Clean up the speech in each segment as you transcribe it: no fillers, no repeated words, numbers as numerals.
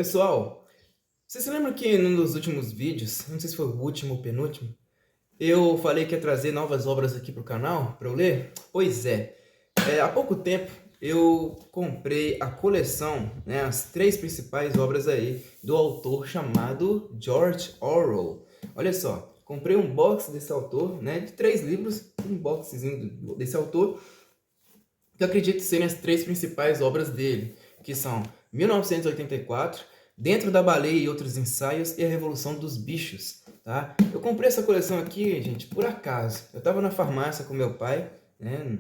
pessoal, você se lembra que num dos últimos vídeos, não sei se foi o último ou penúltimo, eu falei que ia trazer novas obras aqui pro canal para eu ler? Pois é, há pouco tempo eu comprei a coleção, né, as 3 principais obras aí do autor chamado George Orwell. Olha só, comprei um box desse autor, né, de 3 livros, um boxzinho desse autor, que eu acredito serem as 3 principais obras dele, que são 1984, Dentro da Baleia e Outros Ensaios e A Revolução dos Bichos, tá? Eu comprei essa coleção aqui, gente, por acaso. Eu estava na farmácia com meu pai, né,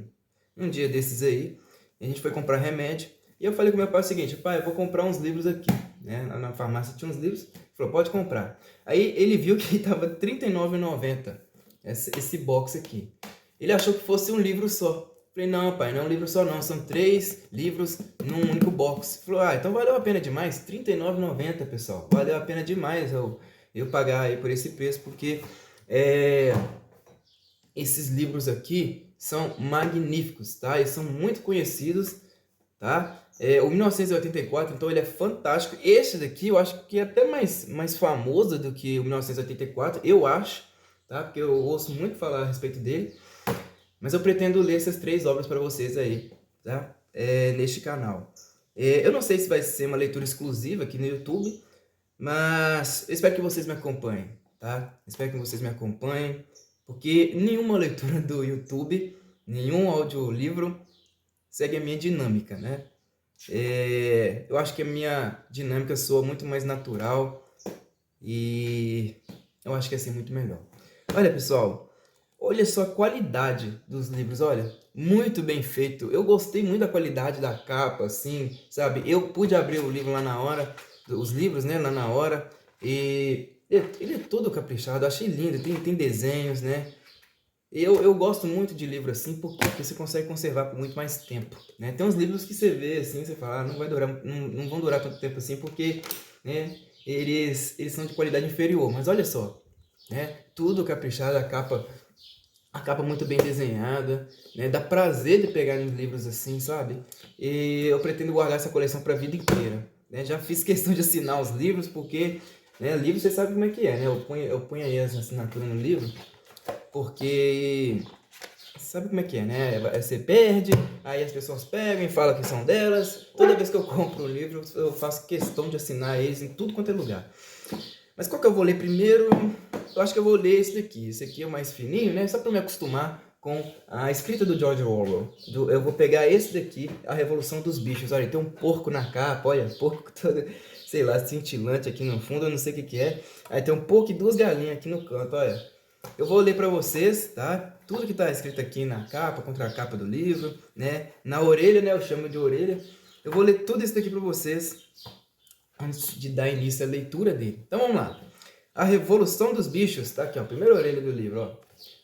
um dia desses aí, e a gente foi comprar remédio, e eu falei com meu pai o seguinte: pai, eu vou comprar uns livros aqui, né? Lá na farmácia tinha uns livros, ele falou, pode comprar. Aí ele viu que estava R$ 39,90 esse box aqui. Ele achou que fosse um livro só. Falei, não, pai, não é um livro só não, são 3 livros num único box. Falou, então valeu a pena demais, R$ 39,90, pessoal. Valeu a pena demais eu pagar aí por esse preço, porque esses livros aqui são magníficos, tá? Eles são muito conhecidos, tá? O 1984, então, ele é fantástico. Esse daqui eu acho que é até mais famoso do que o 1984, eu acho, tá? Porque eu ouço muito falar a respeito dele. Mas eu pretendo ler essas 3 obras para vocês aí, tá? Neste canal. Eu não sei se vai ser uma leitura exclusiva aqui no YouTube, mas eu espero que vocês me acompanhem, tá? Espero que vocês me acompanhem, porque nenhuma leitura do YouTube, nenhum audiolivro segue a minha dinâmica, né? Eu acho que a minha dinâmica soa muito mais natural e eu acho que ia ser muito melhor. Olha, pessoal, olha só a qualidade dos livros, olha, muito bem feito. Eu gostei muito da qualidade da capa, assim, sabe? Eu pude abrir o livro lá na hora, os livros, né, lá na hora, e ele é todo caprichado, achei lindo, tem desenhos, né? Eu gosto muito de livro assim, porque você consegue conservar por muito mais tempo, né? Tem uns livros que você vê assim, você fala, não vai durar, não vão durar tanto tempo assim, porque, né, eles são de qualidade inferior. Mas olha só, né? Tudo caprichado, a capa muito bem desenhada, né? Dá prazer de pegar nos livros assim, sabe? E eu pretendo guardar essa coleção para a vida inteira, né? Já fiz questão de assinar os livros, porque, né, livro você sabe como é que é, né? Eu ponho aí as assinaturas no livro, porque sabe como é que é, né? Você perde, aí as pessoas pegam e falam que são delas. Toda vez que eu compro um livro, eu faço questão de assinar eles em tudo quanto é lugar. Mas qual que eu vou ler primeiro? Eu acho que eu vou ler esse daqui. Esse aqui é o mais fininho, né? Só para me acostumar com a escrita do George Orwell. Eu vou pegar esse daqui, A Revolução dos Bichos. Olha, tem um porco na capa, olha, porco todo, sei lá, cintilante aqui no fundo, eu não sei o que é. Aí tem um porco e 2 galinhas aqui no canto, olha. Eu vou ler para vocês, tá? Tudo que está escrito aqui na capa, contra a capa do livro, né? Na orelha, né? Eu chamo de orelha. Eu vou ler tudo isso daqui para vocês antes de dar início à leitura dele. Então vamos lá. A Revolução dos Bichos, tá aqui, ó, a primeira orelha do livro, ó.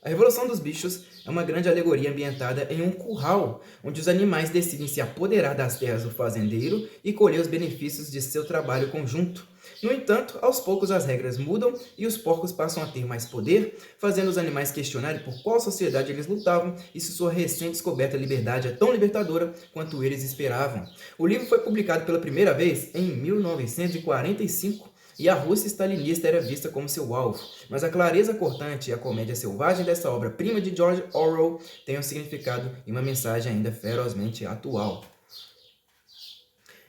A Revolução dos Bichos é uma grande alegoria ambientada em um curral, onde os animais decidem se apoderar das terras do fazendeiro e colher os benefícios de seu trabalho conjunto. No entanto, aos poucos as regras mudam e os porcos passam a ter mais poder, fazendo os animais questionarem por qual sociedade eles lutavam e se sua recém-descoberta liberdade é tão libertadora quanto eles esperavam. O livro foi publicado pela primeira vez em 1945, e a Rússia stalinista era vista como seu alvo, mas a clareza cortante e a comédia selvagem dessa obra-prima de George Orwell têm um significado e uma mensagem ainda ferozmente atual.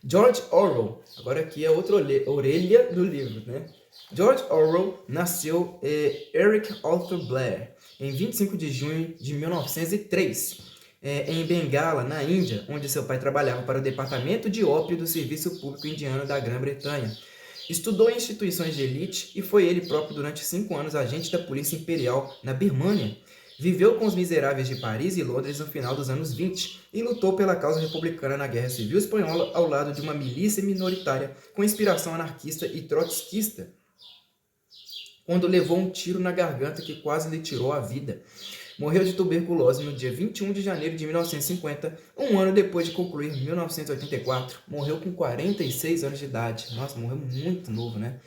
George Orwell, agora aqui é outra orelha do livro, né? George Orwell nasceu Eric Arthur Blair em 25 de junho de 1903, em Bengala, na Índia, onde seu pai trabalhava para o Departamento de Ópio do Serviço Público Indiano da Grã-Bretanha. Estudou em instituições de elite e foi ele próprio durante 5 anos agente da Polícia Imperial na Birmânia. Viveu com os miseráveis de Paris e Londres no final dos anos 20 e lutou pela causa republicana na Guerra Civil Espanhola ao lado de uma milícia minoritária com inspiração anarquista e trotskista, quando levou um tiro na garganta que quase lhe tirou a vida. Morreu de tuberculose no dia 21 de janeiro de 1950, um ano depois de concluir 1984. Morreu com 46 anos de idade. Nossa, morreu muito novo, né?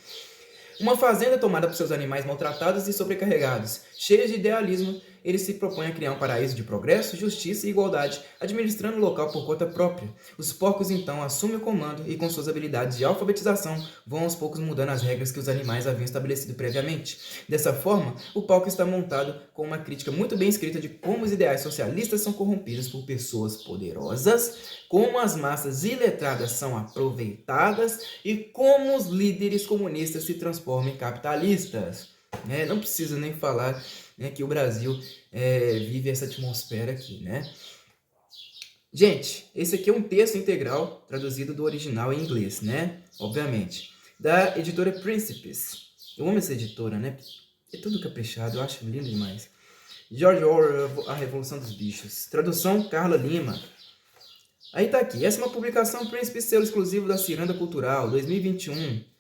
Uma fazenda tomada por seus animais maltratados e sobrecarregados. Cheios de idealismo, ele se propõe a criar um paraíso de progresso, justiça e igualdade, administrando o local por conta própria. Os porcos então assumem o comando e, com suas habilidades de alfabetização, vão aos poucos mudando as regras que os animais haviam estabelecido previamente. Dessa forma, o palco está montado com uma crítica muito bem escrita de como os ideais socialistas são corrompidos por pessoas poderosas, como as massas iletradas são aproveitadas e como os líderes comunistas se transformam em capitalistas. Não preciso nem falar, que o Brasil vive essa atmosfera aqui, né? Gente, esse aqui é um texto integral traduzido do original em inglês, né? Obviamente. Da editora Príncipes. Eu amo essa editora, né? É tudo caprichado, eu acho lindo demais. George Orwell, A Revolução dos Bichos. Tradução Carla Lima. Aí tá aqui. Essa é uma publicação Príncipe, selo exclusivo da Ciranda Cultural, 2021.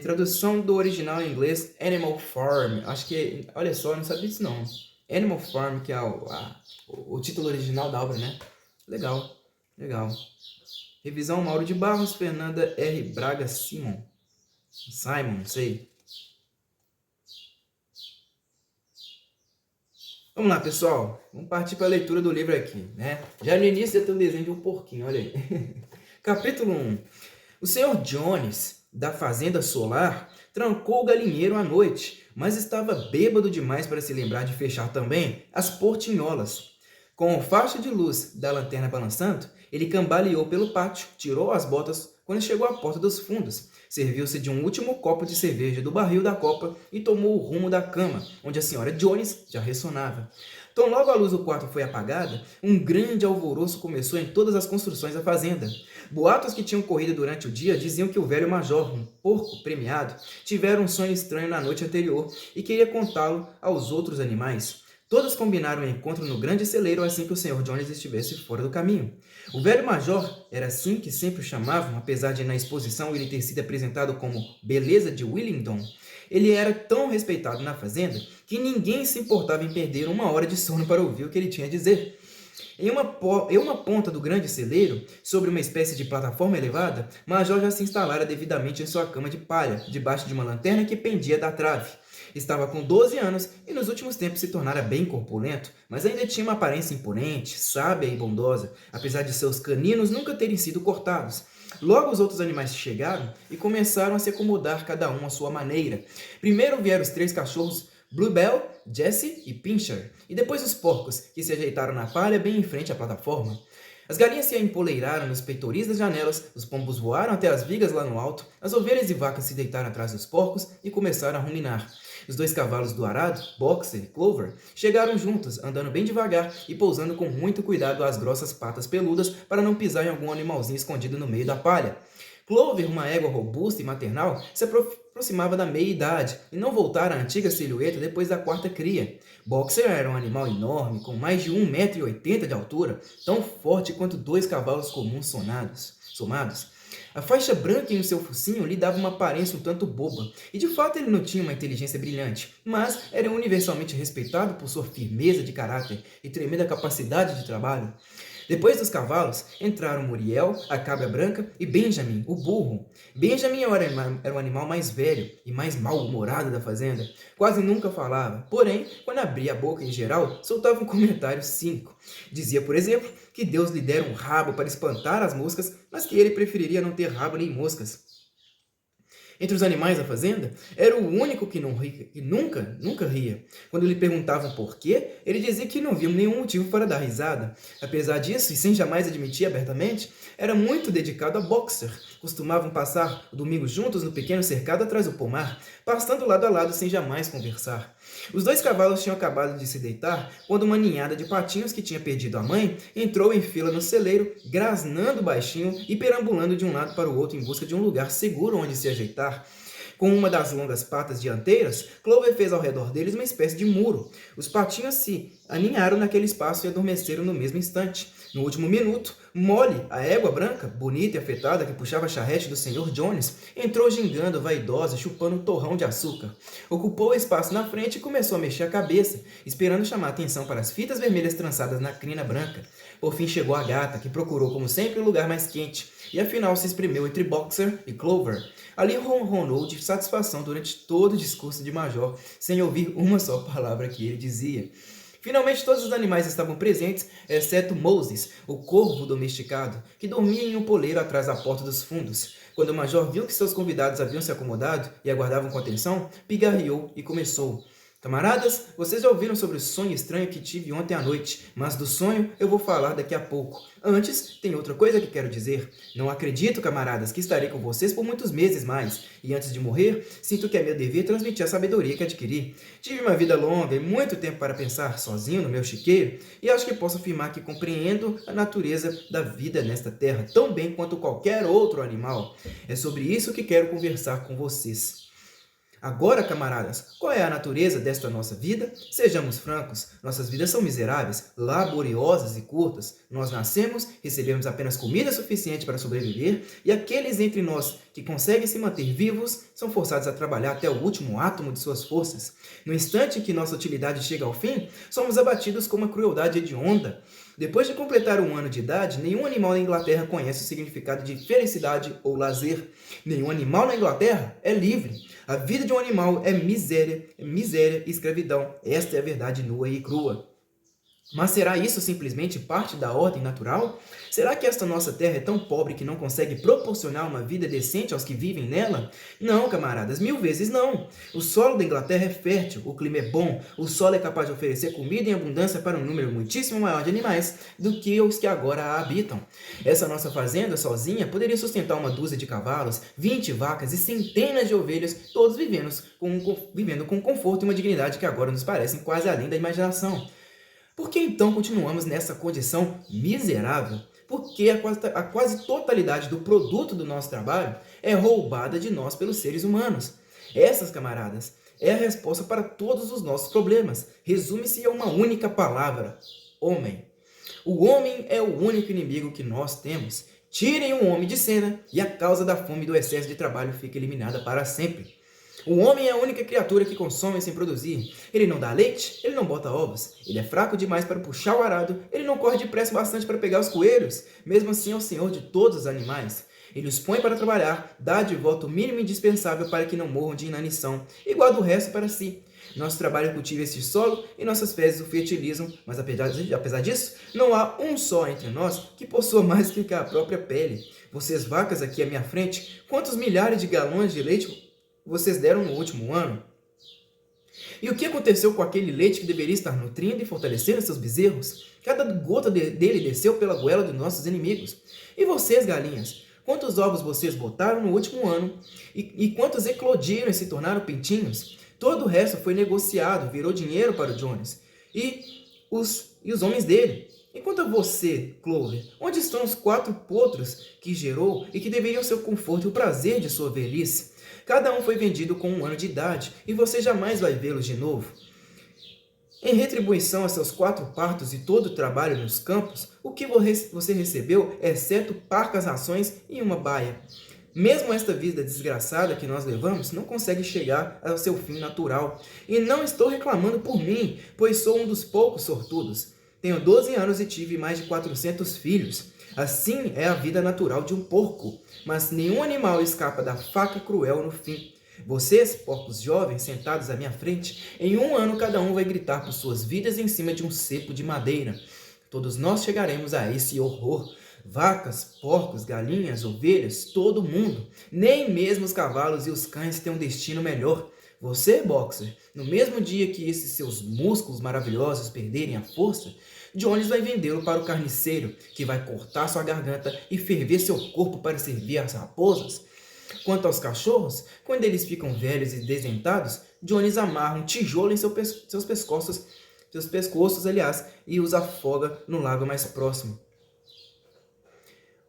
Tradução do original em inglês, Animal Farm. Acho que, olha só, eu não sabia disso não. Animal Farm, que é o título original da obra, né? Legal, legal. Revisão Mauro de Barros, Fernanda R. Braga Simon, não sei. Vamos lá, pessoal. Vamos partir para a leitura do livro aqui, né? Já no início já tem um desenho de um porquinho, olha aí. Capítulo 1. O Sr. Jones, da Fazenda Solar, trancou o galinheiro à noite, mas estava bêbado demais para se lembrar de fechar também as portinholas. Com o facho de luz da lanterna balançando, ele cambaleou pelo pátio, tirou as botas quando chegou à porta dos fundos, serviu-se de um último copo de cerveja do barril da copa e tomou o rumo da cama, onde a senhora Jones já ressonava. Tão logo a luz do quarto foi apagada, um grande alvoroço começou em todas as construções da fazenda. Boatos que tinham corrido durante o dia diziam que o velho major, um porco premiado, tivera um sonho estranho na noite anterior e queria contá-lo aos outros animais. Todos combinaram um encontro no grande celeiro assim que o Sr. Jones estivesse fora do caminho. O velho major, era assim que sempre o chamavam, apesar de na exposição ele ter sido apresentado como Beleza de Willingdon. Ele era tão respeitado na fazenda que ninguém se importava em perder uma hora de sono para ouvir o que ele tinha a dizer. Em uma ponta do grande celeiro, sobre uma espécie de plataforma elevada, Major já se instalara devidamente em sua cama de palha, debaixo de uma lanterna que pendia da trave. Estava com 12 anos e nos últimos tempos se tornara bem corpulento, mas ainda tinha uma aparência imponente, sábia e bondosa, apesar de seus caninos nunca terem sido cortados. Logo os outros animais chegaram e começaram a se acomodar cada um à sua maneira. Primeiro vieram os 3 cachorros Bluebell, Jessie e Pincher, e depois os porcos, que se ajeitaram na palha bem em frente à plataforma. As galinhas se empoleiraram nos peitoris das janelas, os pombos voaram até as vigas lá no alto, as ovelhas e vacas se deitaram atrás dos porcos e começaram a ruminar. Os 2 cavalos do arado, Boxer e Clover, chegaram juntos, andando bem devagar e pousando com muito cuidado as grossas patas peludas para não pisar em algum animalzinho escondido no meio da palha. Clover, uma égua robusta e maternal, se aproximava da meia-idade e não voltara à antiga silhueta depois da 4ª cria. Boxer era um animal enorme, com mais de 1,80 m de altura, tão forte quanto 2 cavalos comuns somados. A faixa branca em seu focinho lhe dava uma aparência um tanto boba, e de fato ele não tinha uma inteligência brilhante, mas era universalmente respeitado por sua firmeza de caráter e tremenda capacidade de trabalho. Depois dos cavalos, entraram Muriel, a cabra branca, e Benjamin, o burro. Benjamin era o animal mais velho e mais mal-humorado da fazenda. Quase nunca falava, porém, quando abria a boca em geral, soltava um comentário cínico. Dizia, por exemplo, que Deus lhe dera um rabo para espantar as moscas, mas que ele preferiria não ter rabo nem moscas. Entre os animais da fazenda, era o único que nunca ria. Quando lhe perguntavam por quê, ele dizia que não via nenhum motivo para dar risada. Apesar disso, e sem jamais admitir abertamente, era muito dedicado a Boxer. Costumavam passar o domingo juntos no pequeno cercado atrás do pomar, pastando lado a lado sem jamais conversar. Os 2 cavalos tinham acabado de se deitar quando uma ninhada de patinhos que tinha perdido a mãe entrou em fila no celeiro, grasnando baixinho e perambulando de um lado para o outro em busca de um lugar seguro onde se ajeitar. Com uma das longas patas dianteiras, Clover fez ao redor deles uma espécie de muro. Os patinhos se aninharam naquele espaço e adormeceram no mesmo instante. No último minuto, Molly, a égua branca, bonita e afetada que puxava a charrete do Sr. Jones, entrou gingando, vaidosa, chupando um torrão de açúcar. Ocupou o espaço na frente e começou a mexer a cabeça, esperando chamar atenção para as fitas vermelhas trançadas na crina branca. Por fim chegou a gata, que procurou, como sempre, o lugar mais quente, e afinal se espremeu entre Boxer e Clover. Ali ronronou de satisfação durante todo o discurso de Major, sem ouvir uma só palavra que ele dizia. Finalmente todos os animais estavam presentes, exceto Moses, o corvo domesticado, que dormia em um poleiro atrás da porta dos fundos. Quando o Major viu que seus convidados haviam se acomodado e aguardavam com atenção, pigarreou e começou. Camaradas, vocês já ouviram sobre o sonho estranho que tive ontem à noite, mas do sonho eu vou falar daqui a pouco. Antes, tem outra coisa que quero dizer. Não acredito, camaradas, que estarei com vocês por muitos meses mais. E antes de morrer, sinto que é meu dever transmitir a sabedoria que adquiri. Tive uma vida longa e muito tempo para pensar sozinho no meu chiqueiro, e acho que posso afirmar que compreendo a natureza da vida nesta terra tão bem quanto qualquer outro animal. É sobre isso que quero conversar com vocês. Agora, camaradas, qual é a natureza desta nossa vida? Sejamos francos, nossas vidas são miseráveis, laboriosas e curtas. Nós nascemos, recebemos apenas comida suficiente para sobreviver, e aqueles entre nós que conseguem se manter vivos são forçados a trabalhar até o último átomo de suas forças. No instante em que nossa utilidade chega ao fim, somos abatidos com uma crueldade hedionda. Depois de completar 1 ano de idade, nenhum animal na Inglaterra conhece o significado de felicidade ou lazer. Nenhum animal na Inglaterra é livre. A vida de um animal é miséria e escravidão. Esta é a verdade nua e crua. Mas será isso simplesmente parte da ordem natural? Será que esta nossa terra é tão pobre que não consegue proporcionar uma vida decente aos que vivem nela? Não, camaradas, 1000 vezes não. O solo da Inglaterra é fértil, o clima é bom, o solo é capaz de oferecer comida em abundância para um número muitíssimo maior de animais do que os que agora a habitam. Essa nossa fazenda sozinha poderia sustentar uma dúzia de cavalos, 20 vacas e centenas de ovelhas, todos vivendo com conforto e uma dignidade que agora nos parecem quase além da imaginação. Por que então continuamos nessa condição miserável? Porque a quase totalidade do produto do nosso trabalho é roubada de nós pelos seres humanos. Essas, camaradas, é a resposta para todos os nossos problemas. Resume-se a uma única palavra: homem. O homem é o único inimigo que nós temos. Tirem o homem de cena e a causa da fome e do excesso de trabalho fica eliminada para sempre. O homem é a única criatura que consome sem produzir. Ele não dá leite, ele não bota ovos. Ele é fraco demais para puxar o arado, ele não corre depressa bastante para pegar os coelhos. Mesmo assim é o senhor de todos os animais. Ele os põe para trabalhar, dá de volta o mínimo indispensável para que não morram de inanição, e guarda o resto para si. Nosso trabalho cultiva este solo e nossas fezes o fertilizam, mas apesar disso, não há um só entre nós que possua mais que a própria pele. Vocês vacas aqui à minha frente, quantos milhares de galões de leite vocês deram no último ano? E o que aconteceu com aquele leite que deveria estar nutrindo e fortalecendo seus bezerros? Cada gota dele desceu pela goela dos nossos inimigos. E vocês, galinhas? Quantos ovos vocês botaram no último ano? E quantos eclodiram e se tornaram pintinhos? Todo o resto foi negociado, virou dinheiro para o Jones e os homens dele. E quanto a você, Clover, onde estão os 4 potros que gerou e que deveriam ser o conforto e o prazer de sua velhice? Cada um foi vendido com 1 ano de idade, e você jamais vai vê-los de novo. Em retribuição a seus 4 partos e todo o trabalho nos campos, o que você recebeu, exceto parcas rações e uma baia. Mesmo esta vida desgraçada que nós levamos não consegue chegar ao seu fim natural. E não estou reclamando por mim, pois sou um dos poucos sortudos. Tenho 12 anos e tive mais de 400 filhos. Assim é a vida natural de um porco, mas nenhum animal escapa da faca cruel no fim. Vocês, porcos jovens, sentados à minha frente, em 1 ano cada um vai gritar por suas vidas em cima de um cepo de madeira. Todos nós chegaremos a esse horror. Vacas, porcos, galinhas, ovelhas, todo mundo. Nem mesmo os cavalos e os cães têm um destino melhor. Você, Boxer, no mesmo dia que esses seus músculos maravilhosos perderem a força, Jones vai vendê-lo para o carniceiro, que vai cortar sua garganta e ferver seu corpo para servir às raposas. Quanto aos cachorros, quando eles ficam velhos e desdentados, Jones amarra um tijolo em seus pescoços, e os afoga no lago mais próximo.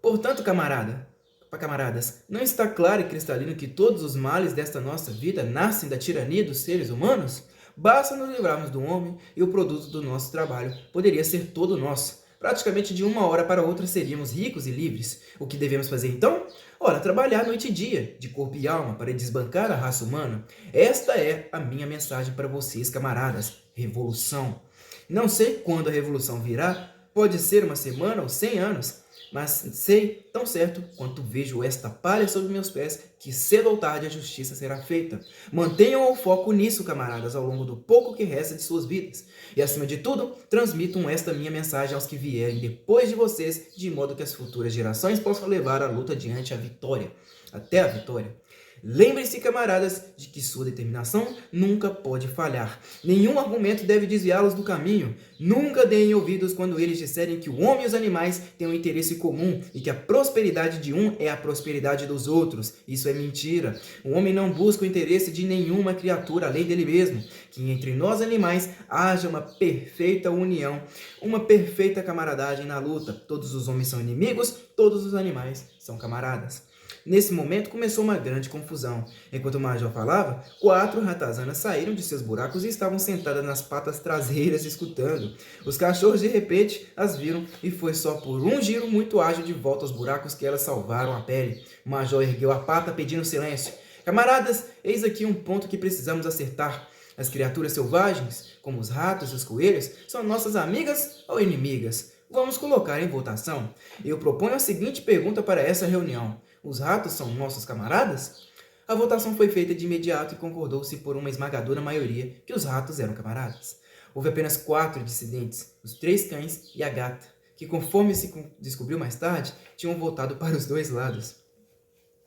Portanto, camaradas, não está claro e cristalino que todos os males desta nossa vida nascem da tirania dos seres humanos? Basta nos livrarmos do homem e o produto do nosso trabalho poderia ser todo nosso. Praticamente de uma hora para outra seríamos ricos e livres. O que devemos fazer então? Ora, trabalhar noite e dia, de corpo e alma, para desbancar a raça humana. Esta é a minha mensagem para vocês, camaradas. Revolução. Não sei quando a revolução virá, pode ser uma semana ou 100 anos, mas sei tão certo quanto vejo esta palha sobre meus pés que cedo ou tarde a justiça será feita. Mantenham o foco nisso, camaradas, ao longo do pouco que resta de suas vidas. E acima de tudo, transmitam esta minha mensagem aos que vierem depois de vocês, de modo que as futuras gerações possam levar a luta adiante à vitória, até a vitória. Lembrem-se, camaradas, de que sua determinação nunca pode falhar. Nenhum argumento deve desviá-los do caminho. Nunca deem ouvidos quando eles disserem que o homem e os animais têm um interesse comum e que a prosperidade de um é a prosperidade dos outros. Isso é mentira. O homem não busca o interesse de nenhuma criatura além dele mesmo. Que entre nós animais haja uma perfeita união, uma perfeita camaradagem na luta. Todos os homens são inimigos, todos os animais são camaradas. Nesse momento começou uma grande confusão. Enquanto o major falava, 4 ratazanas saíram de seus buracos e estavam sentadas nas patas traseiras escutando. Os cachorros de repente as viram e foi só por um giro muito ágil de volta aos buracos que elas salvaram a pele. O major ergueu a pata pedindo silêncio. Camaradas, eis aqui um ponto que precisamos acertar. As criaturas selvagens, como os ratos e os coelhos, são nossas amigas ou inimigas? Vamos colocar em votação. Eu proponho a seguinte pergunta para essa reunião. Os ratos são nossos camaradas? A votação foi feita de imediato e concordou-se por uma esmagadora maioria que os ratos eram camaradas. Houve apenas 4 dissidentes, os 3 cães e a gata, que, conforme se descobriu mais tarde, tinham votado para os 2 lados.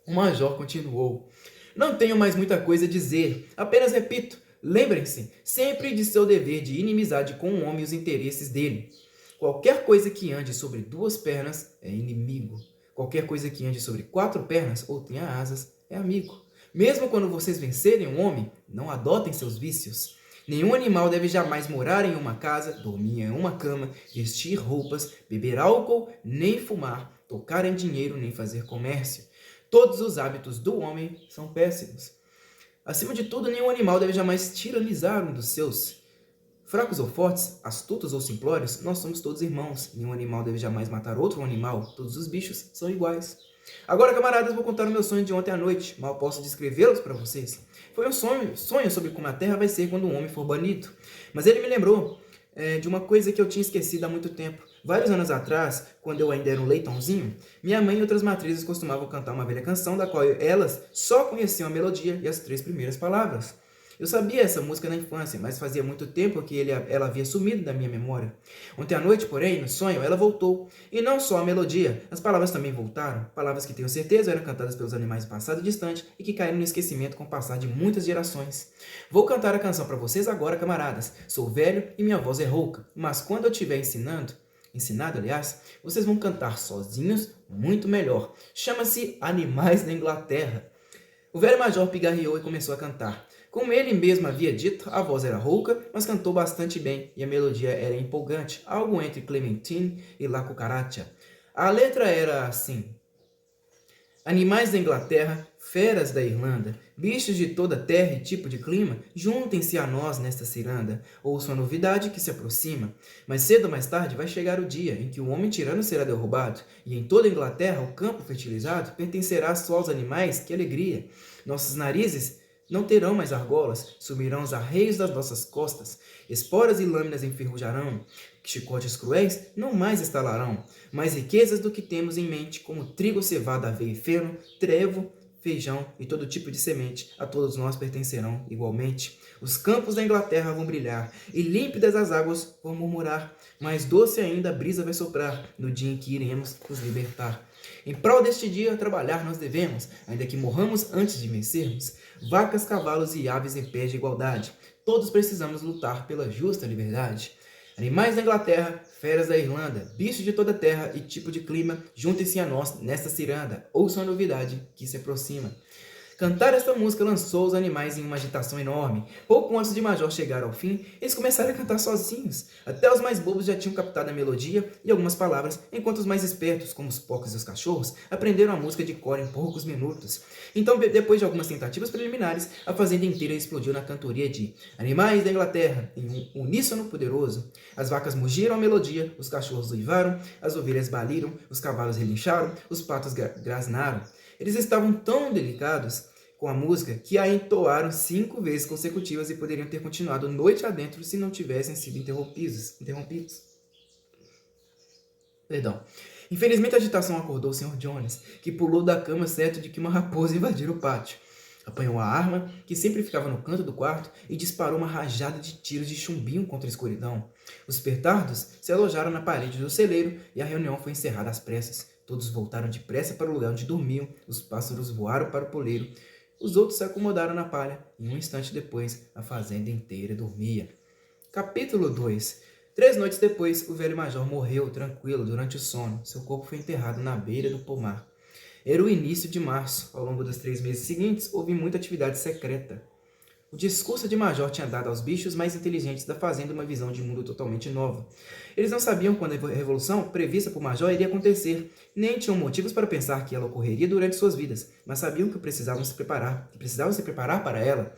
O major continuou. Não tenho mais muita coisa a dizer, apenas repito, lembrem-se sempre de seu dever de inimizade com o homem e os interesses dele. Qualquer coisa que ande sobre 2 pernas é inimigo. Qualquer coisa que ande sobre 4 pernas ou tenha asas é amigo. Mesmo quando vocês vencerem um homem, não adotem seus vícios. Nenhum animal deve jamais morar em uma casa, dormir em uma cama, vestir roupas, beber álcool, nem fumar, tocar em dinheiro, nem fazer comércio. Todos os hábitos do homem são péssimos. Acima de tudo, nenhum animal deve jamais tiranizar um dos seus. Fracos ou fortes, astutos ou simplórios, nós somos todos irmãos. Nenhum animal deve jamais matar outro animal. Todos os bichos são iguais. Agora, camaradas, vou contar o meu sonho de ontem à noite. Mal posso descrevê-los para vocês. Foi um sonho sobre como a terra vai ser quando um homem for banido. Mas ele me lembrou de uma coisa que eu tinha esquecido há muito tempo. Vários anos atrás, quando eu ainda era um leitãozinho, minha mãe e outras matrizes costumavam cantar uma velha canção da qual elas só conheciam a melodia e as 3 primeiras palavras. Eu sabia essa música na infância, mas fazia muito tempo que ela havia sumido da minha memória. Ontem à noite, porém, no sonho, ela voltou. E não só a melodia, as palavras também voltaram. Palavras que tenho certeza eram cantadas pelos animais do passado distante e que caíram no esquecimento com o passar de muitas gerações. Vou cantar a canção para vocês agora, camaradas. Sou velho e minha voz é rouca, mas quando eu estiver ensinado, aliás, vocês vão cantar sozinhos muito melhor. Chama-se Animais da Inglaterra. O velho major pigarreou e começou a cantar. Como ele mesmo havia dito, a voz era rouca, mas cantou bastante bem e a melodia era empolgante, algo entre Clementine e La Cucaracha. A letra era assim: Animais da Inglaterra, feras da Irlanda, bichos de toda terra e tipo de clima, juntem-se a nós nesta ciranda. Ouçam a novidade que se aproxima. Mas cedo ou mais tarde vai chegar o dia em que o homem tirano será derrubado, e em toda a Inglaterra o campo fertilizado pertencerá só aos animais. Que alegria! Nossos narizes não terão mais argolas, sumirão os arreios das nossas costas, esporas e lâminas enferrujarão, chicotes cruéis não mais estalarão, mais riquezas do que temos em mente, como trigo, cevada, aveia e feno, trevo, feijão e todo tipo de semente, a todos nós pertencerão igualmente. Os campos da Inglaterra vão brilhar, e límpidas as águas vão murmurar, mais doce ainda a brisa vai soprar, no dia em que iremos nos libertar. Em prol deste dia, trabalhar nós devemos, ainda que morramos antes de vencermos. Vacas, cavalos e aves em pé de igualdade. Todos precisamos lutar pela justa liberdade. Animais da Inglaterra, feras da Irlanda, bichos de toda a terra e tipo de clima, juntem-se a nós nesta ciranda. Ouçam a novidade que se aproxima. Cantar esta música lançou os animais em uma agitação enorme. Pouco antes de Major chegar ao fim, eles começaram a cantar sozinhos. Até os mais bobos já tinham captado a melodia e algumas palavras, enquanto os mais espertos, como os porcos e os cachorros, aprenderam a música de cor em poucos minutos. Então, depois de algumas tentativas preliminares, a fazenda inteira explodiu na cantoria de Animais da Inglaterra, em um uníssono poderoso. As vacas mugiram a melodia, os cachorros uivaram, as ovelhas baliram, os cavalos relincharam, os patos grasnaram. Eles estavam tão delicados com a música que a entoaram 5 vezes consecutivas e poderiam ter continuado noite adentro se não tivessem sido interrompidos. Perdão. Infelizmente a agitação acordou o Sr. Jones, que pulou da cama certo de que uma raposa invadira o pátio. Apanhou a arma, que sempre ficava no canto do quarto, e disparou uma rajada de tiros de chumbinho contra a escuridão. Os petardos se alojaram na parede do celeiro e a reunião foi encerrada às pressas. Todos voltaram depressa para o lugar onde dormiam, os pássaros voaram para o poleiro, os outros se acomodaram na palha, e um instante depois a fazenda inteira dormia. Capítulo 2. 3 noites depois, o velho major morreu tranquilo durante o sono. Seu corpo foi enterrado na beira do pomar. Era o início de março. Ao longo dos 3 meses seguintes, houve muita atividade secreta. O discurso de Major tinha dado aos bichos mais inteligentes da fazenda uma visão de mundo totalmente nova. Eles não sabiam quando a revolução prevista por Major iria acontecer, nem tinham motivos para pensar que ela ocorreria durante suas vidas, mas sabiam que precisavam se preparar para ela.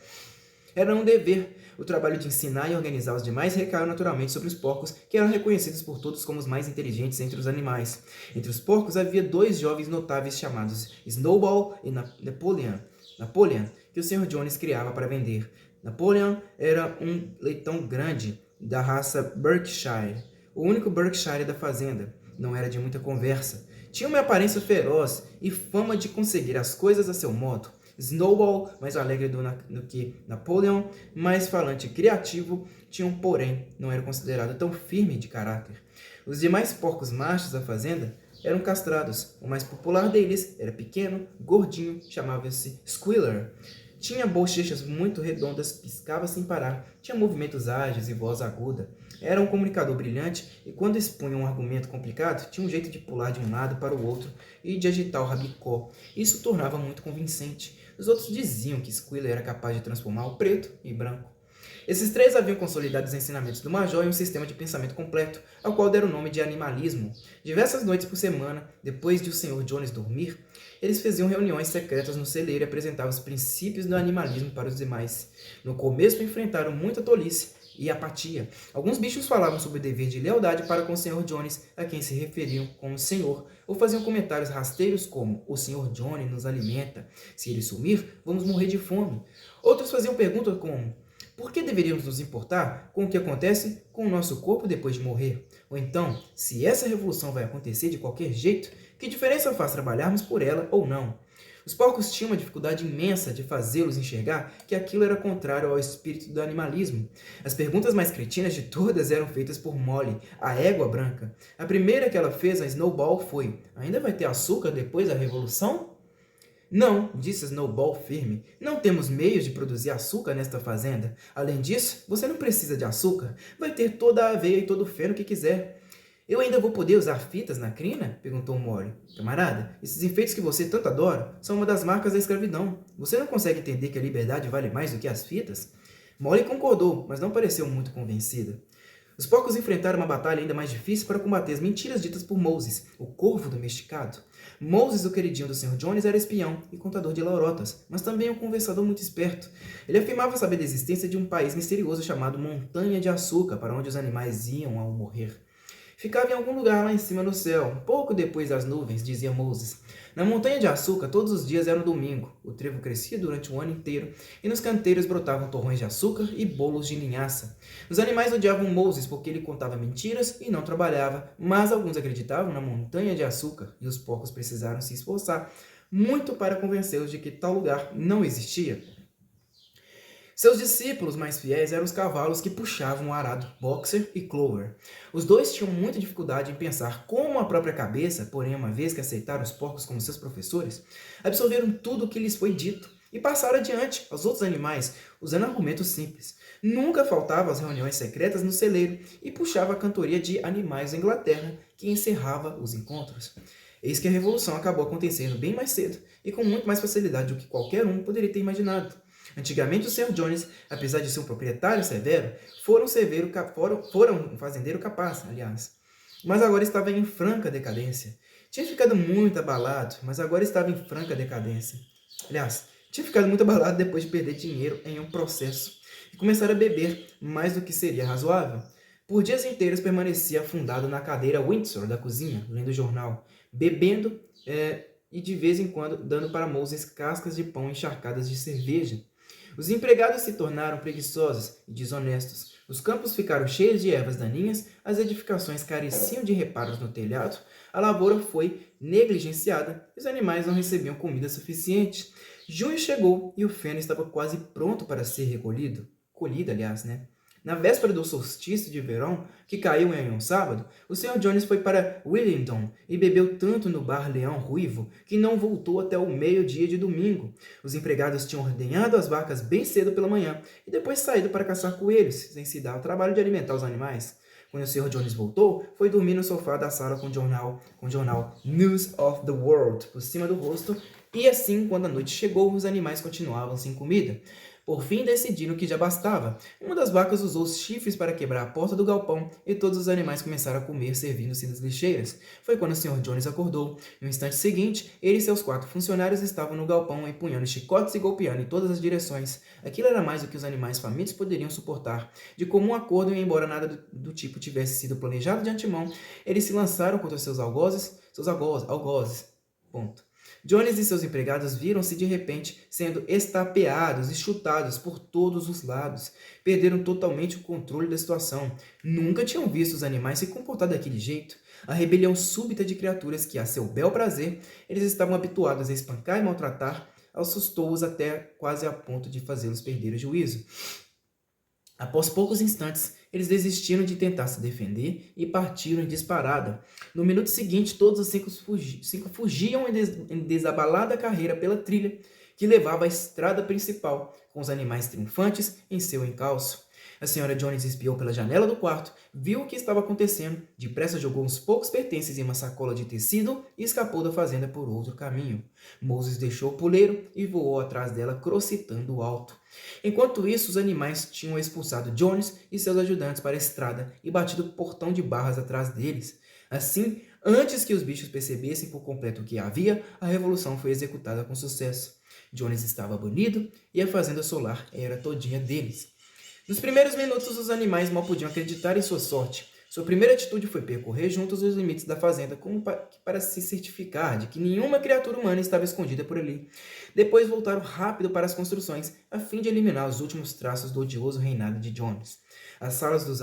Era um dever. O trabalho de ensinar e organizar os demais recaiu naturalmente sobre os porcos, que eram reconhecidos por todos como os mais inteligentes entre os animais. Entre os porcos havia 2 jovens notáveis chamados Snowball e Napoleon, que o Sr. Jones criava para vender. Napoleon era um leitão grande da raça Berkshire, o único Berkshire da fazenda. Não era de muita conversa. Tinha uma aparência feroz e fama de conseguir as coisas a seu modo. Snowball, mais alegre do que Napoleon, mais falante e criativo, porém, não era considerado tão firme de caráter. Os demais porcos machos da fazenda eram castrados. O mais popular deles era pequeno, gordinho, chamava-se Squealer. Tinha bochechas muito redondas, piscava sem parar, tinha movimentos ágeis e voz aguda. Era um comunicador brilhante e, quando expunha um argumento complicado, tinha um jeito de pular de um lado para o outro e de agitar o rabicó. Isso o tornava muito convincente. Os outros diziam que Squealer era capaz de transformar o preto em branco. Esses 3 haviam consolidado os ensinamentos do Major em um sistema de pensamento completo, ao qual deram o nome de animalismo. Diversas noites por semana, depois de o Sr. Jones dormir, eles faziam reuniões secretas no celeiro e apresentavam os princípios do animalismo para os demais. No começo enfrentaram muita tolice e apatia. Alguns bichos falavam sobre o dever de lealdade para com o Sr. Jones, a quem se referiam como Senhor, ou faziam comentários rasteiros como o Sr. Jones nos alimenta, se ele sumir, vamos morrer de fome. Outros faziam perguntas como: por que deveríamos nos importar com o que acontece com o nosso corpo depois de morrer? Ou então, se essa revolução vai acontecer de qualquer jeito, que diferença faz trabalharmos por ela ou não? Os porcos tinham uma dificuldade imensa de fazê-los enxergar que aquilo era contrário ao espírito do animalismo. As perguntas mais cretinas de todas eram feitas por Molly, a égua branca. A primeira que ela fez a Snowball foi: ainda vai ter açúcar depois da revolução? Não, disse Snowball firme. Não temos meios de produzir açúcar nesta fazenda. Além disso, você não precisa de açúcar. Vai ter toda a aveia e todo o feno que quiser. Eu ainda vou poder usar fitas na crina? Perguntou Molly. Camarada, esses enfeites que você tanto adora são uma das marcas da escravidão. Você não consegue entender que a liberdade vale mais do que as fitas? Molly concordou, mas não pareceu muito convencida. Os porcos enfrentaram uma batalha ainda mais difícil para combater as mentiras ditas por Moses, o corvo domesticado. Moses, o queridinho do Sr. Jones, era espião e contador de lorotas, mas também um conversador muito esperto. Ele afirmava saber da existência de um país misterioso chamado Montanha de Açúcar, para onde os animais iam ao morrer. Ficava em algum lugar lá em cima no céu, um pouco depois das nuvens, dizia Moses. Na Montanha de Açúcar, todos os dias era um domingo. O trevo crescia durante o ano inteiro, e nos canteiros brotavam torrões de açúcar e bolos de linhaça. Os animais odiavam Moses porque ele contava mentiras e não trabalhava, mas alguns acreditavam na Montanha de Açúcar, e os porcos precisaram se esforçar muito para convencê-los de que tal lugar não existia. Seus discípulos mais fiéis eram os cavalos que puxavam o arado Boxer e Clover. Os dois tinham muita dificuldade em pensar como a própria cabeça, porém, uma vez que aceitaram os porcos como seus professores, absorveram tudo o que lhes foi dito e passaram adiante aos outros animais, usando argumentos simples. Nunca faltava às reuniões secretas no celeiro e puxava a cantoria de Animais da Inglaterra, que encerrava os encontros. Eis que a revolução acabou acontecendo bem mais cedo e com muito mais facilidade do que qualquer um poderia ter imaginado. Antigamente, o Sr. Jones, apesar de ser um proprietário severo, foram um fazendeiro capaz, aliás. Mas agora estava em franca decadência. Tinha ficado muito abalado, mas agora estava em franca decadência. Aliás, tinha ficado muito abalado depois de perder dinheiro em um processo e começar a beber mais do que seria razoável. Por dias inteiros permanecia afundado na cadeira Windsor da cozinha, lendo o jornal, bebendo e de vez em quando dando para Moses cascas de pão encharcadas de cerveja. Os empregados se tornaram preguiçosos e desonestos. Os campos ficaram cheios de ervas daninhas, as edificações careciam de reparos no telhado, a lavoura foi negligenciada e os animais não recebiam comida suficiente. Junho chegou e o feno estava quase pronto para ser recolhido. Colhido, aliás, né? Na véspera do solstício de verão, que caiu em um sábado, o Sr. Jones foi para Willingdon e bebeu tanto no bar Leão Ruivo que não voltou até o meio-dia de domingo. Os empregados tinham ordenhado as vacas bem cedo pela manhã e depois saído para caçar coelhos, sem se dar o trabalho de alimentar os animais. Quando o Sr. Jones voltou, foi dormir no sofá da sala com o jornal News of the World por cima do rosto, e assim, quando a noite chegou, os animais continuavam sem comida. Por fim, decidiram que já bastava. Uma das vacas usou os chifres para quebrar a porta do galpão e todos os animais começaram a comer, servindo-se das lixeiras. Foi quando o Sr. Jones acordou. No instante seguinte, ele e seus 4 funcionários estavam no galpão, empunhando chicotes e golpeando em todas as direções. Aquilo era mais do que os animais famintos poderiam suportar. De comum acordo, e embora nada do tipo tivesse sido planejado de antemão, eles se lançaram contra seus algozes. Ponto. Jones e seus empregados viram-se de repente sendo estapeados e chutados por todos os lados. Perderam totalmente o controle da situação. Nunca tinham visto os animais se comportar daquele jeito. A rebelião súbita de criaturas que, a seu bel prazer, eles estavam habituados a espancar e maltratar, assustou-os até quase a ponto de fazê-los perder o juízo. Após poucos instantes, eles desistiram de tentar se defender e partiram em disparada. No minuto seguinte, todos os 5 fugiam em desabalada carreira pela trilha que levava à estrada principal, com os animais triunfantes em seu encalço. A senhora Jones espiou pela janela do quarto, viu o que estava acontecendo, depressa jogou uns poucos pertences em uma sacola de tecido e escapou da fazenda por outro caminho. Moses deixou o puleiro e voou atrás dela, crocitando alto. Enquanto isso, os animais tinham expulsado Jones e seus ajudantes para a estrada e batido o portão de barras atrás deles. Assim, antes que os bichos percebessem por completo o que havia, a revolução foi executada com sucesso. Jones estava banido e a fazenda solar era todinha deles. Nos primeiros minutos, os animais mal podiam acreditar em sua sorte. Sua primeira atitude foi percorrer juntos os limites da fazenda para se certificar de que nenhuma criatura humana estava escondida por ali. Depois voltaram rápido para as construções, a fim de eliminar os últimos traços do odioso reinado de Jones. A sala dos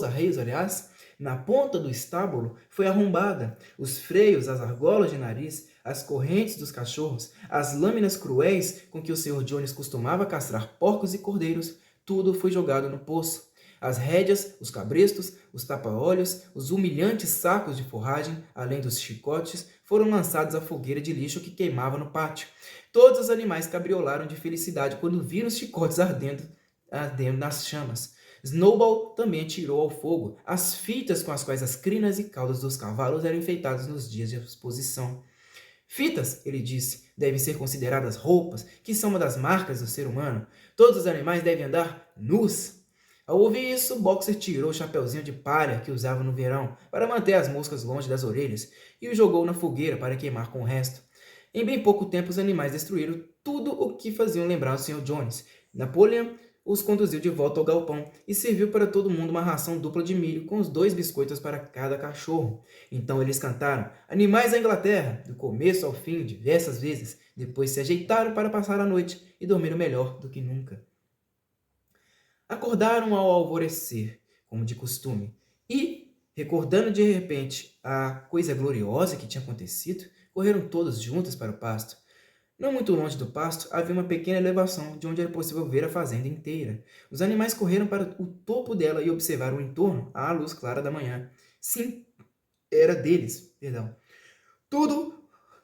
arreios, aliás, na ponta do estábulo, foi arrombada. Os freios, as argolas de nariz, as correntes dos cachorros, as lâminas cruéis com que o Sr. Jones costumava castrar porcos e cordeiros, tudo foi jogado no poço. As rédeas, os cabrestos, os tapa-olhos, os humilhantes sacos de forragem, além dos chicotes, foram lançados à fogueira de lixo que queimava no pátio. Todos os animais cabriolaram de felicidade quando viram os chicotes ardendo nas chamas. Snowball também atirou ao fogo as fitas com as quais as crinas e caudas dos cavalos eram enfeitados nos dias de exposição. Fitas, ele disse, devem ser consideradas roupas, que são uma das marcas do ser humano. Todos os animais devem andar nus. Ao ouvir isso, Boxer tirou o chapeuzinho de palha que usava no verão para manter as moscas longe das orelhas e o jogou na fogueira para queimar com o resto. Em bem pouco tempo, os animais destruíram tudo o que faziam lembrar o Sr. Jones. Napoleon os conduziu de volta ao galpão e serviu para todo mundo uma ração dupla de milho com os 2 biscoitos para cada cachorro. Então eles cantaram Animais da Inglaterra, do começo ao fim, diversas vezes. Depois se ajeitaram para passar a noite e dormiram melhor do que nunca. Acordaram ao alvorecer, como de costume, e, recordando de repente a coisa gloriosa que tinha acontecido, correram todos juntos para o pasto. Não muito longe do pasto, havia uma pequena elevação de onde era possível ver a fazenda inteira. Os animais correram para o topo dela e observaram o entorno à luz clara da manhã. Sim, era deles, Tudo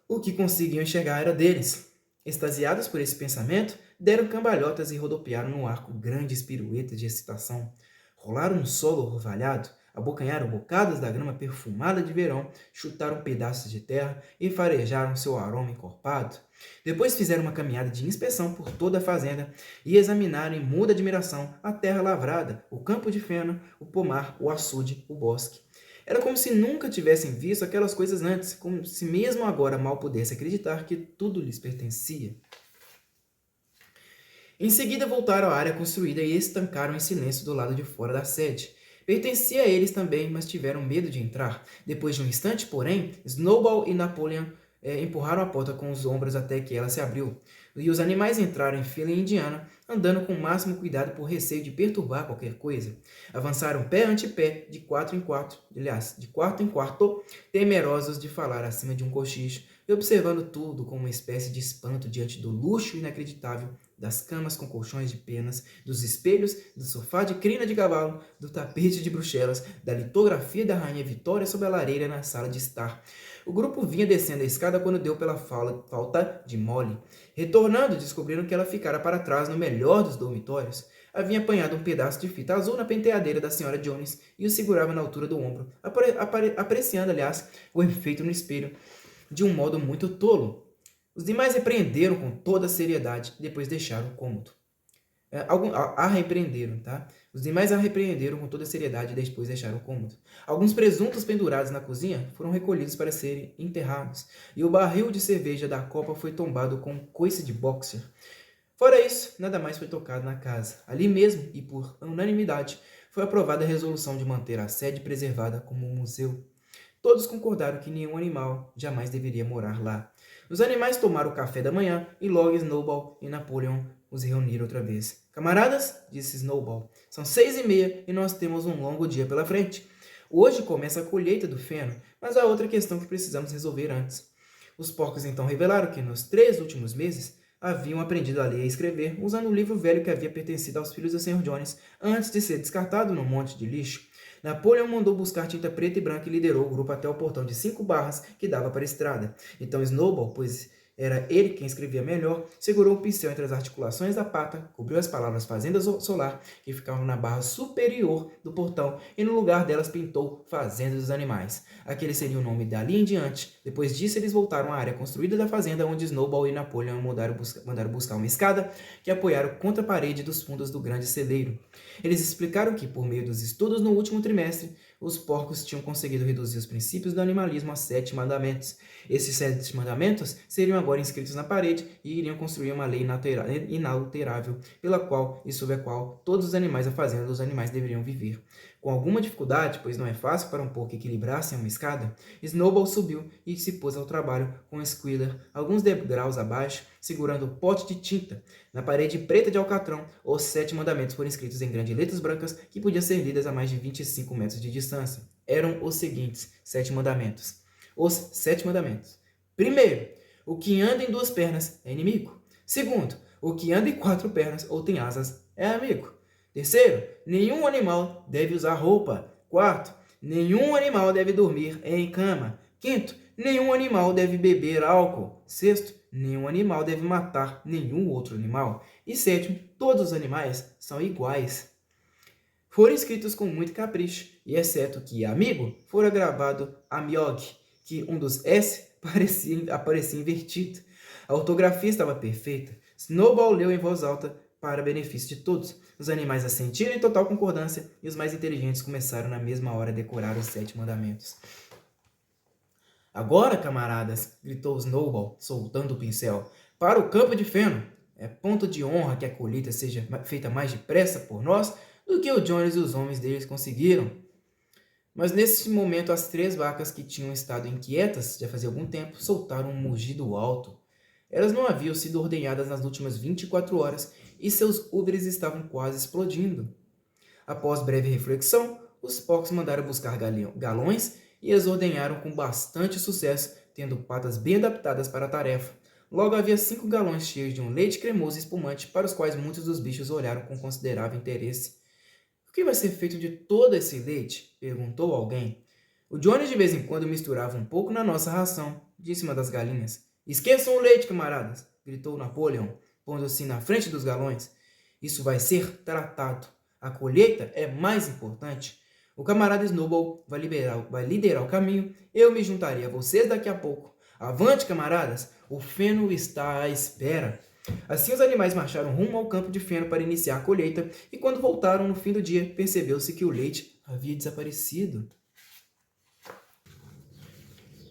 o que conseguiam enxergar era deles. Extasiados por esse pensamento, deram cambalhotas e rodopiaram no ar com grandes piruetas de excitação. Rolaram no solo orvalhado, abocanharam bocados da grama perfumada de verão, chutaram pedaços de terra e farejaram seu aroma encorpado. Depois fizeram uma caminhada de inspeção por toda a fazenda e examinaram em muda admiração a terra lavrada, o campo de feno, o pomar, o açude, o bosque. Era como se nunca tivessem visto aquelas coisas antes, como se mesmo agora mal pudessem acreditar que tudo lhes pertencia. Em seguida voltaram à área construída e estancaram em silêncio do lado de fora da sede. Pertencia a eles também, mas tiveram medo de entrar. Depois de um instante, porém, Snowball e Napoleon empurraram a porta com os ombros até que ela se abriu. E os animais entraram em fila indiana, andando com o máximo cuidado por receio de perturbar qualquer coisa. Avançaram pé ante pé, de quarto em quarto, temerosos de falar acima de um cochicho, e observando tudo com uma espécie de espanto diante do luxo inacreditável das camas com colchões de penas, dos espelhos, do sofá de crina de cavalo, do tapete de Bruxelas, da litografia da Rainha Vitória sobre a lareira na sala de estar. O grupo vinha descendo a escada quando deu pela falta de Molly. Retornando, descobriram que ela ficara para trás no melhor dos dormitórios. Havia apanhado um pedaço de fita azul na penteadeira da Sra. Jones e o segurava na altura do ombro, apreciando, aliás, o efeito no espelho, de um modo muito tolo. Os demais repreenderam com toda a seriedade e depois deixaram o cômodo. Os demais a repreenderam com toda a seriedade e depois deixaram o cômodo. Alguns presuntos pendurados na cozinha foram recolhidos para serem enterrados, e o barril de cerveja da copa foi tombado com um coice de boxer. Fora isso, nada mais foi tocado na casa. Ali mesmo, e por unanimidade, foi aprovada a resolução de manter a sede preservada como um museu. Todos concordaram que nenhum animal jamais deveria morar lá. Os animais tomaram o café da manhã e logo Snowball e Napoleon os reuniram outra vez. Camaradas, disse Snowball, são 6h30 e nós temos um longo dia pela frente. Hoje começa a colheita do feno, mas há outra questão que precisamos resolver antes. Os porcos então revelaram que nos 3 últimos meses haviam aprendido a ler e escrever usando um livro velho que havia pertencido aos filhos do Sr. Jones antes de ser descartado num monte de lixo. Napoleon mandou buscar tinta preta e branca e liderou o grupo até o portão de 5 barras que dava para a estrada. Então Snowball, pois era ele quem escrevia melhor, segurou o pincel entre as articulações da pata, cobriu as palavras Fazenda Solar, que ficavam na barra superior do portão, e no lugar delas pintou Fazenda dos Animais. Aquele seria o nome dali em diante. Depois disso, eles voltaram à área construída da fazenda, onde Snowball e Napoleon mandaram buscar uma escada que apoiaram contra a parede dos fundos do grande celeiro. Eles explicaram que, por meio dos estudos no último trimestre, os porcos tinham conseguido reduzir os princípios do animalismo a 7 mandamentos. Esses 7 mandamentos seriam agora inscritos na parede e iriam construir uma lei inalterável, pela qual e sob a qual todos os animais da fazenda dos animais deveriam viver. Com alguma dificuldade, pois não é fácil para um porco equilibrar-se em uma escada, Snowball subiu e se pôs ao trabalho com Squealer alguns degraus abaixo, segurando o pote de tinta. Na parede preta de alcatrão, os 7 mandamentos foram escritos em grandes letras brancas que podiam ser lidas a mais de 25 metros de distância. Eram os seguintes 7 mandamentos. Os 7 mandamentos. Primeiro, o que anda em 2 pernas é inimigo. Segundo, o que anda em 4 pernas ou tem asas é amigo. Terceiro, nenhum animal deve usar roupa. Quarto, nenhum animal deve dormir em cama. Quinto, nenhum animal deve beber álcool. Sexto, nenhum animal deve matar nenhum outro animal. E sétimo, todos os animais são iguais. Foram escritos com muito capricho, e exceto que amigo, fora gravado amiog, que um dos S aparecia invertido. A ortografia estava perfeita. Snowball leu em voz alta para benefício de todos. Os animais assentiram em total concordância e os mais inteligentes começaram na mesma hora a decorar os 7 mandamentos. Agora, camaradas, gritou Snowball, soltando o pincel, para o campo de feno. É ponto de honra que a colheita seja feita mais depressa por nós do que o Jones e os homens deles conseguiram. Mas nesse momento as 3 vacas que tinham estado inquietas já fazia algum tempo soltaram um mugido alto. Elas não haviam sido ordenhadas nas últimas 24 horas e seus úteros estavam quase explodindo. Após breve reflexão, os porcos mandaram buscar galões e as ordenharam com bastante sucesso, tendo patas bem adaptadas para a tarefa. Logo havia 5 galões cheios de um leite cremoso e espumante, para os quais muitos dos bichos olharam com considerável interesse. O que vai ser feito de todo esse leite? Perguntou alguém. O Johnny de vez em quando misturava um pouco na nossa ração, disse uma das galinhas. Esqueçam o leite, camaradas, gritou Napoleon, pondo-se na frente dos galões. Isso vai ser tratado. A colheita é mais importante. O camarada Snowball vai liderar o caminho. Eu me juntarei a vocês daqui a pouco. Avante, camaradas! O feno está à espera. Assim os animais marcharam rumo ao campo de feno para iniciar a colheita, e quando voltaram no fim do dia, percebeu-se que o leite havia desaparecido.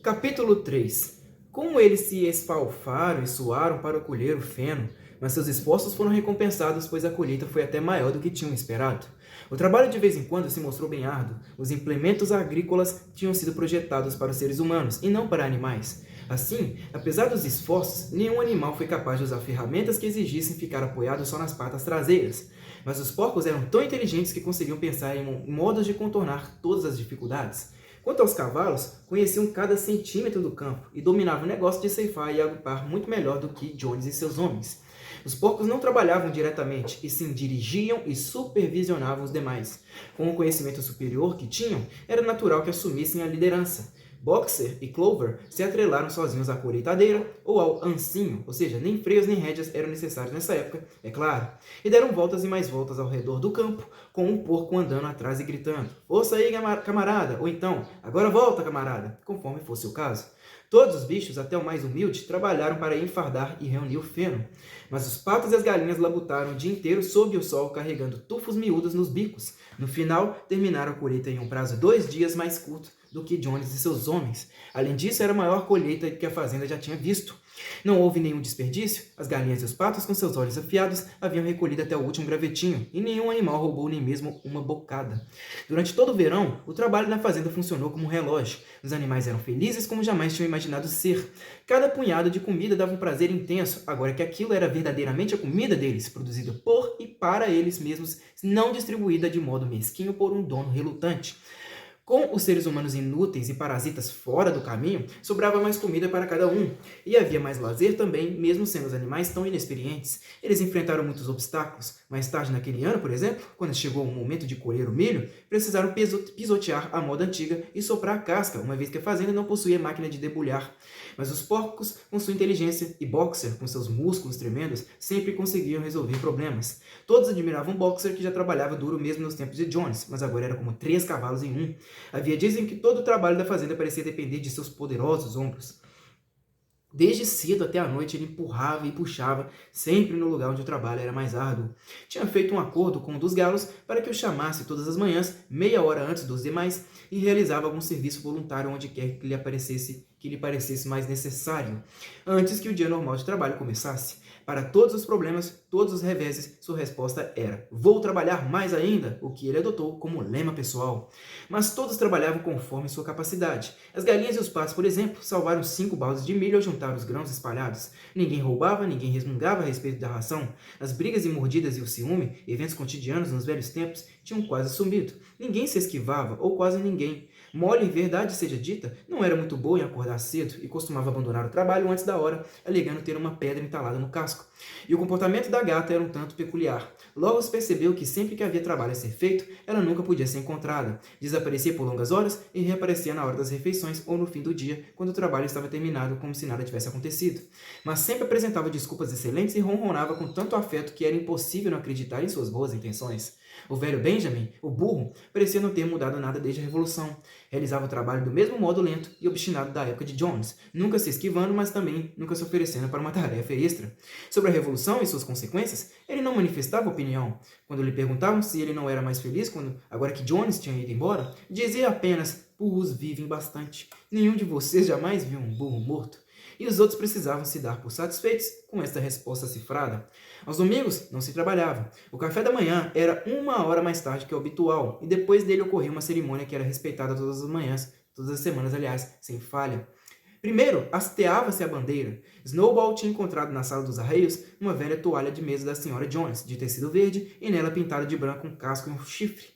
Capítulo 3. Como eles se esfalfaram e suaram para colher o feno, mas seus esforços foram recompensados, pois a colheita foi até maior do que tinham esperado. O trabalho de vez em quando se mostrou bem árduo. Os implementos agrícolas tinham sido projetados para os seres humanos e não para animais. Assim, apesar dos esforços, nenhum animal foi capaz de usar ferramentas que exigissem ficar apoiado só nas patas traseiras. Mas os porcos eram tão inteligentes que conseguiam pensar em modos de contornar todas as dificuldades. Quanto aos cavalos, conheciam cada centímetro do campo e dominavam o negócio de ceifar e agrupar muito melhor do que Jones e seus homens. Os porcos não trabalhavam diretamente, e sim dirigiam e supervisionavam os demais. Com o conhecimento superior que tinham, era natural que assumissem a liderança. Boxer e Clover se atrelaram sozinhos à colheitadeira ou ao ancinho, ou seja, nem freios nem rédeas eram necessários nessa época, é claro, e deram voltas e mais voltas ao redor do campo, com um porco andando atrás e gritando: "Ouça aí, camarada!" ou então: "Agora volta, camarada!", conforme fosse o caso. Todos os bichos, até o mais humilde, trabalharam para enfardar e reunir o feno. Mas os patos e as galinhas labutaram o dia inteiro sob o sol, carregando tufos miúdos nos bicos. No final, terminaram a colheita em um prazo 2 dias mais curto do que Jones e seus homens. Além disso, era a maior colheita que a fazenda já tinha visto. Não houve nenhum desperdício. As galinhas e os patos, com seus olhos afiados, haviam recolhido até o último gravetinho, e nenhum animal roubou nem mesmo uma bocada. Durante todo o verão, o trabalho na fazenda funcionou como um relógio. Os animais eram felizes como jamais tinham imaginado ser. Cada punhado de comida dava um prazer intenso, agora que aquilo era verdadeiramente a comida deles, produzida por e para eles mesmos, não distribuída de modo mesquinho por um dono relutante. Com os seres humanos inúteis e parasitas fora do caminho, sobrava mais comida para cada um, e havia mais lazer também, mesmo sendo os animais tão inexperientes. Eles enfrentaram muitos obstáculos. Mais tarde naquele ano, por exemplo, quando chegou o momento de colher o milho, precisaram pisotear a moda antiga e soprar a casca, uma vez que a fazenda não possuía máquina de debulhar. Mas os porcos, com sua inteligência, e Boxer, com seus músculos tremendos, sempre conseguiam resolver problemas. Todos admiravam Boxer, que já trabalhava duro mesmo nos tempos de Jones, mas agora era como 3 cavalos em um. Havia dias em que todo o trabalho da fazenda parecia depender de seus poderosos ombros. Desde cedo até a noite ele empurrava e puxava, sempre no lugar onde o trabalho era mais árduo. Tinha feito um acordo com um dos galos para que o chamasse todas as manhãs, meia hora antes dos demais, e realizava algum serviço voluntário onde quer que lhe parecesse mais necessário, antes que o dia normal de trabalho começasse. Para todos os problemas, todos os reveses, sua resposta era: "Vou trabalhar mais ainda", o que ele adotou como lema pessoal. Mas todos trabalhavam conforme sua capacidade. As galinhas e os patos, por exemplo, salvaram 5 baldes de milho ao juntar os grãos espalhados. Ninguém roubava, ninguém resmungava a respeito da ração. As brigas e mordidas e o ciúme, eventos cotidianos nos velhos tempos, tinham quase sumido. Ninguém se esquivava, ou quase ninguém. Molly, verdade seja dita, não era muito boa em acordar cedo e costumava abandonar o trabalho antes da hora, alegando ter uma pedra entalada no casco. E o comportamento da gata era um tanto peculiar. Logo se percebeu que sempre que havia trabalho a ser feito, ela nunca podia ser encontrada. Desaparecia por longas horas e reaparecia na hora das refeições ou no fim do dia, quando o trabalho estava terminado, como se nada tivesse acontecido. Mas sempre apresentava desculpas excelentes e ronronava com tanto afeto que era impossível não acreditar em suas boas intenções. O velho Benjamin, o burro, parecia não ter mudado nada desde a Revolução. Realizava o trabalho do mesmo modo lento e obstinado da época de Jones, nunca se esquivando, mas também nunca se oferecendo para uma tarefa extra. Sobre a Revolução e suas consequências, ele não manifestava opinião. Quando lhe perguntavam se ele não era mais feliz agora que Jones tinha ido embora, dizia apenas: "Burros vivem bastante. Nenhum de vocês jamais viu um burro morto." E os outros precisavam se dar por satisfeitos com esta resposta cifrada. Aos domingos não se trabalhava. O café da manhã era 1 hora mais tarde que o habitual, e depois dele ocorria uma cerimônia que era respeitada todas as manhãs, todas as semanas, aliás, sem falha. Primeiro, hasteava-se a bandeira. Snowball tinha encontrado na sala dos arreios uma velha toalha de mesa da senhora Jones, de tecido verde, e nela pintada de branco um casco e um chifre.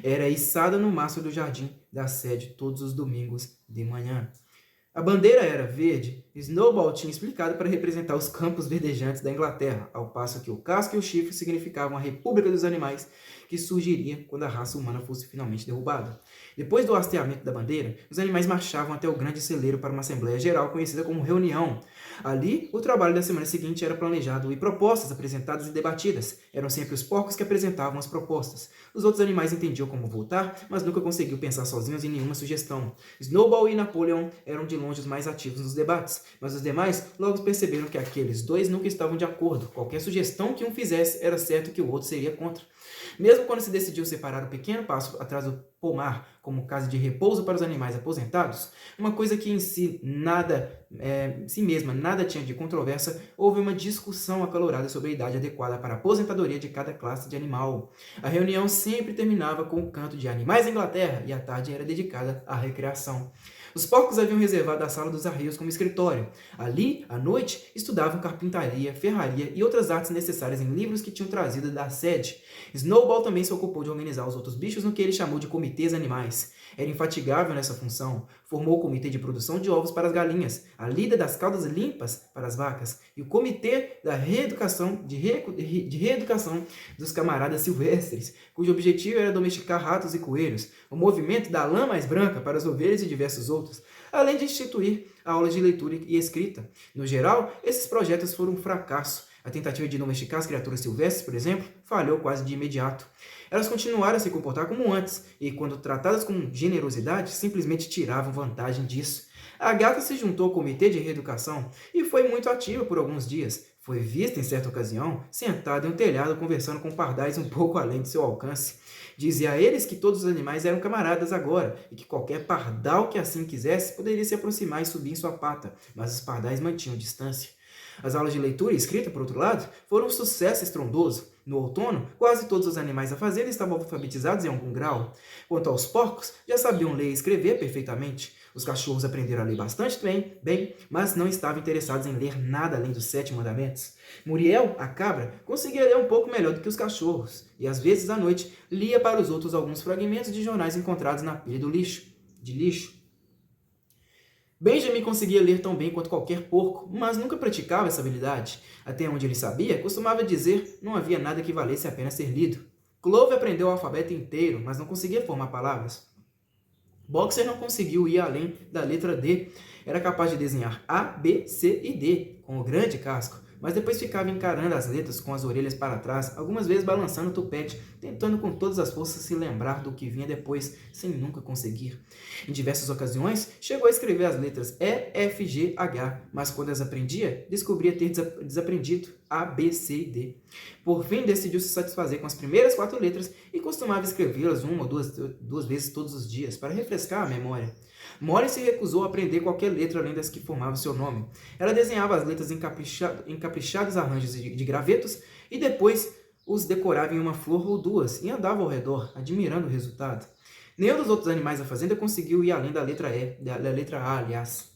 Era içada no mastro do jardim da sede todos os domingos de manhã. A bandeira era verde, Snowball tinha explicado para representar os campos verdejantes da Inglaterra, ao passo que o casco e o chifre significavam a República dos Animais, que surgiria quando a raça humana fosse finalmente derrubada. Depois do hasteamento da bandeira, os animais marchavam até o grande celeiro para uma Assembleia Geral conhecida como reunião. Ali, o trabalho da semana seguinte era planejado e propostas apresentadas e debatidas. Eram sempre os porcos que apresentavam as propostas. Os outros animais entendiam como votar, mas nunca conseguiam pensar sozinhos em nenhuma sugestão. Snowball e Napoleon eram de longe os mais ativos nos debates, mas os demais logo perceberam que aqueles dois nunca estavam de acordo. Qualquer sugestão que um fizesse, era certo que o outro seria contra. Mesmo quando se decidiu separar o pequeno passo atrás do pomar como casa de repouso para os animais aposentados, uma coisa que em si mesma nada tinha de controvérsia, houve uma discussão acalorada sobre a idade adequada para a aposentadoria de cada classe de animal. A reunião sempre terminava com o canto de Animais da Inglaterra e a tarde era dedicada à recreação. Os porcos haviam reservado a sala dos arreios como escritório. Ali, à noite, estudavam carpintaria, ferraria e outras artes necessárias em livros que tinham trazido da sede. Snowball também se ocupou de organizar os outros bichos no que ele chamou de comitês animais. Era infatigável nessa função. Formou o comitê de produção de ovos para as galinhas, a lida das caudas limpas para as vacas e o comitê da reeducação dos camaradas silvestres, cujo objetivo era domesticar ratos e coelhos, o movimento da lã mais branca para as ovelhas e diversos outros, além de instituir aulas de leitura e escrita. No geral, esses projetos foram um fracasso. A tentativa de domesticar as criaturas silvestres, por exemplo, falhou quase de imediato. Elas continuaram a se comportar como antes, e quando tratadas com generosidade, simplesmente tiravam vantagem disso. A gata se juntou ao comitê de reeducação e foi muito ativa por alguns dias. Foi vista, em certa ocasião, sentada em um telhado conversando com pardais um pouco além de seu alcance. Dizia a eles que todos os animais eram camaradas agora, e que qualquer pardal que assim quisesse poderia se aproximar e subir em sua pata, mas os pardais mantinham distância. As aulas de leitura e escrita, por outro lado, foram um sucesso estrondoso. No outono, quase todos os animais da fazenda estavam alfabetizados em algum grau. Quanto aos porcos, já sabiam ler e escrever perfeitamente. Os cachorros aprenderam a ler bastante bem, mas não estavam interessados em ler nada além dos 7 mandamentos. Muriel, a cabra, conseguia ler um pouco melhor do que os cachorros, e às vezes à noite lia para os outros alguns fragmentos de jornais encontrados na pilha de lixo. Benjamin conseguia ler tão bem quanto qualquer porco, mas nunca praticava essa habilidade. Até onde ele sabia, costumava dizer não havia nada que valesse a pena ser lido. Clover aprendeu o alfabeto inteiro, mas não conseguia formar palavras. Boxer não conseguiu ir além da letra D. Era capaz de desenhar A, B, C e D, com o grande casco, mas depois ficava encarando as letras com as orelhas para trás, algumas vezes balançando o tupete, tentando com todas as forças se lembrar do que vinha depois, sem nunca conseguir. Em diversas ocasiões, chegou a escrever as letras E, F, G, H, mas quando as aprendia, descobria ter desaprendido A, B, C e D. Por fim, decidiu se satisfazer com as primeiras 4 letras e costumava escrevê-las uma ou duas vezes todos os dias, para refrescar a memória. Molly se recusou a aprender qualquer letra além das que formavam seu nome. Ela desenhava as letras em caprichados arranjos de gravetos e depois os decorava em uma flor ou duas e andava ao redor, admirando o resultado. Nenhum dos outros animais da fazenda conseguiu ir além da letra E, da letra A, aliás.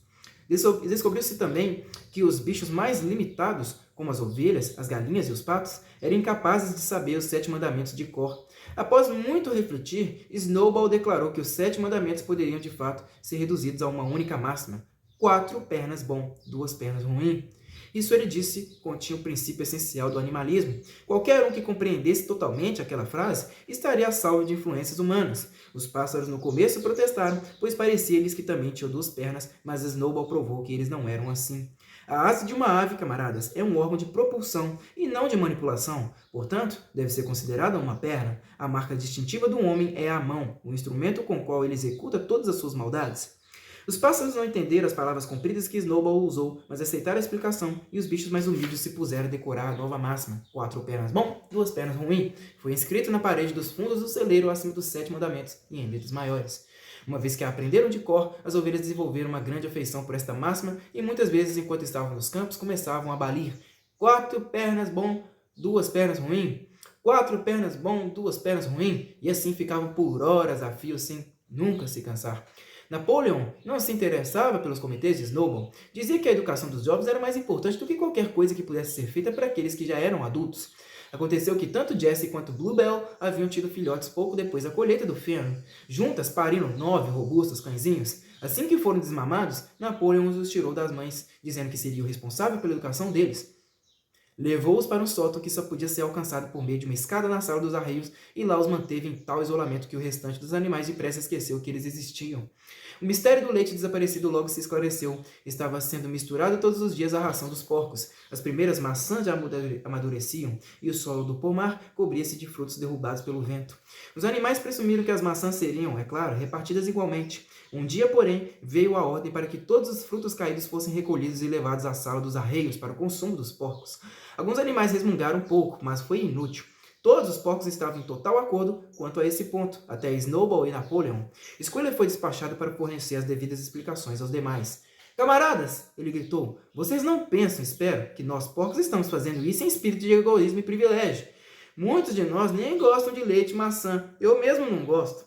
Descobriu-se também que os bichos mais limitados, como as ovelhas, as galinhas e os patos, eram incapazes de saber os 7 mandamentos de cor. Após muito refletir, Snowball declarou que os 7 mandamentos poderiam, de fato, ser reduzidos a uma única máxima: 4 pernas bom, 2 pernas ruim. Isso, ele disse, continha o princípio essencial do animalismo. Qualquer um que compreendesse totalmente aquela frase estaria a salvo de influências humanas. Os pássaros no começo protestaram, pois parecia-lhes que também tinham 2 pernas, mas Snowball provou que eles não eram assim. A asa de uma ave, camaradas, é um órgão de propulsão e não de manipulação. Portanto, deve ser considerada uma perna. A marca distintiva do homem é a mão, o instrumento com o qual ele executa todas as suas maldades. Os pássaros não entenderam as palavras compridas que Snowball usou, mas aceitaram a explicação, e os bichos mais humildes se puseram a decorar a nova máxima: 4 pernas bom, 2 pernas ruim. Foi escrito na parede dos fundos do celeiro acima dos 7 mandamentos, e em letras maiores. Uma vez que a aprenderam de cor, as ovelhas desenvolveram uma grande afeição por esta máxima e muitas vezes, enquanto estavam nos campos, começavam a balir: 4 pernas bom, 2 pernas ruim. 4 pernas bom, 2 pernas ruim. E assim ficavam por horas a fio sem nunca se cansar. Napoleon não se interessava pelos comitês de Snowball. Dizia que a educação dos jovens era mais importante do que qualquer coisa que pudesse ser feita para aqueles que já eram adultos. Aconteceu que tanto Jessie quanto Bluebell haviam tido filhotes pouco depois da colheita do feno. Juntas pariram 9 robustos cãezinhos. Assim que foram desmamados, Napoleão os tirou das mães, dizendo que seria o responsável pela educação deles. Levou-os para um sótão que só podia ser alcançado por meio de uma escada na sala dos arreios e lá os manteve em tal isolamento que o restante dos animais depressa esqueceu que eles existiam. O mistério do leite desaparecido logo se esclareceu. Estava sendo misturado todos os dias à ração dos porcos. As primeiras maçãs já amadureciam e o solo do pomar cobria-se de frutos derrubados pelo vento. Os animais presumiram que as maçãs seriam, é claro, repartidas igualmente. Um dia, porém, veio a ordem para que todos os frutos caídos fossem recolhidos e levados à sala dos arreios para o consumo dos porcos. Alguns animais resmungaram um pouco, mas foi inútil. Todos os porcos estavam em total acordo quanto a esse ponto, até Snowball e Napoleon. Squealer foi despachado para fornecer as devidas explicações aos demais. Camaradas, ele gritou, vocês não pensam, espero, que nós porcos estamos fazendo isso em espírito de egoísmo e privilégio. Muitos de nós nem gostam de leite e maçã, eu mesmo não gosto.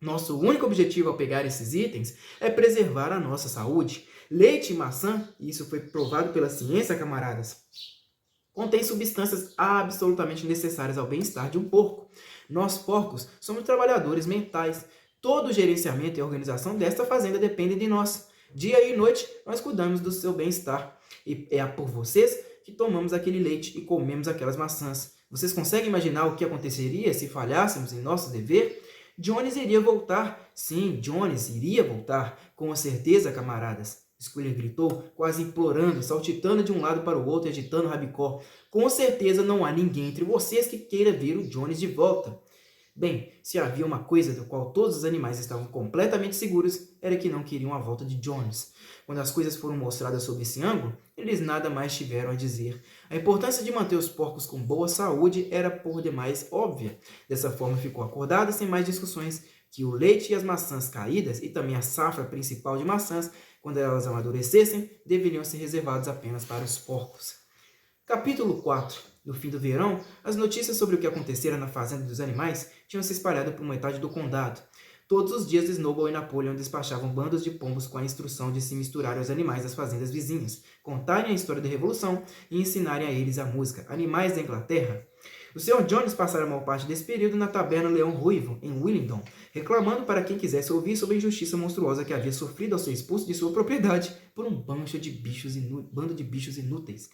Nosso único objetivo ao pegar esses itens é preservar a nossa saúde. Leite e maçã, e isso foi provado pela ciência, camaradas, contém substâncias absolutamente necessárias ao bem-estar de um porco. Nós, porcos, somos trabalhadores mentais. Todo o gerenciamento e organização desta fazenda depende de nós. Dia e noite, nós cuidamos do seu bem-estar. E é por vocês que tomamos aquele leite e comemos aquelas maçãs. Vocês conseguem imaginar o que aconteceria se falhássemos em nosso dever? Jones iria voltar. Sim, Jones iria voltar. Com certeza, camaradas. Squealer gritou, quase implorando, saltitando de um lado para o outro e agitando o rabicó. Com certeza não há ninguém entre vocês que queira ver o Jones de volta. Bem, se havia uma coisa do qual todos os animais estavam completamente seguros, era que não queriam a volta de Jones. Quando as coisas foram mostradas sob esse ângulo, eles nada mais tiveram a dizer. A importância de manter os porcos com boa saúde era por demais óbvia. Dessa forma ficou acordada, sem mais discussões, que o leite e as maçãs caídas, e também a safra principal de maçãs, quando elas amadurecessem, deveriam ser reservados apenas para os porcos. Capítulo 4. No fim do verão, as notícias sobre o que acontecera na fazenda dos animais tinham se espalhado por metade do condado. Todos os dias Snowball e Napoleon despachavam bandos de pombos com a instrução de se misturarem aos animais das fazendas vizinhas, contarem a história da Revolução e ensinarem a eles a música Animais da Inglaterra. O Sr. Jones passara a maior parte desse período na taberna Leão Ruivo, em Willingdon, reclamando para quem quisesse ouvir sobre a injustiça monstruosa que havia sofrido ao ser expulso de sua propriedade por um bando de bichos inúteis.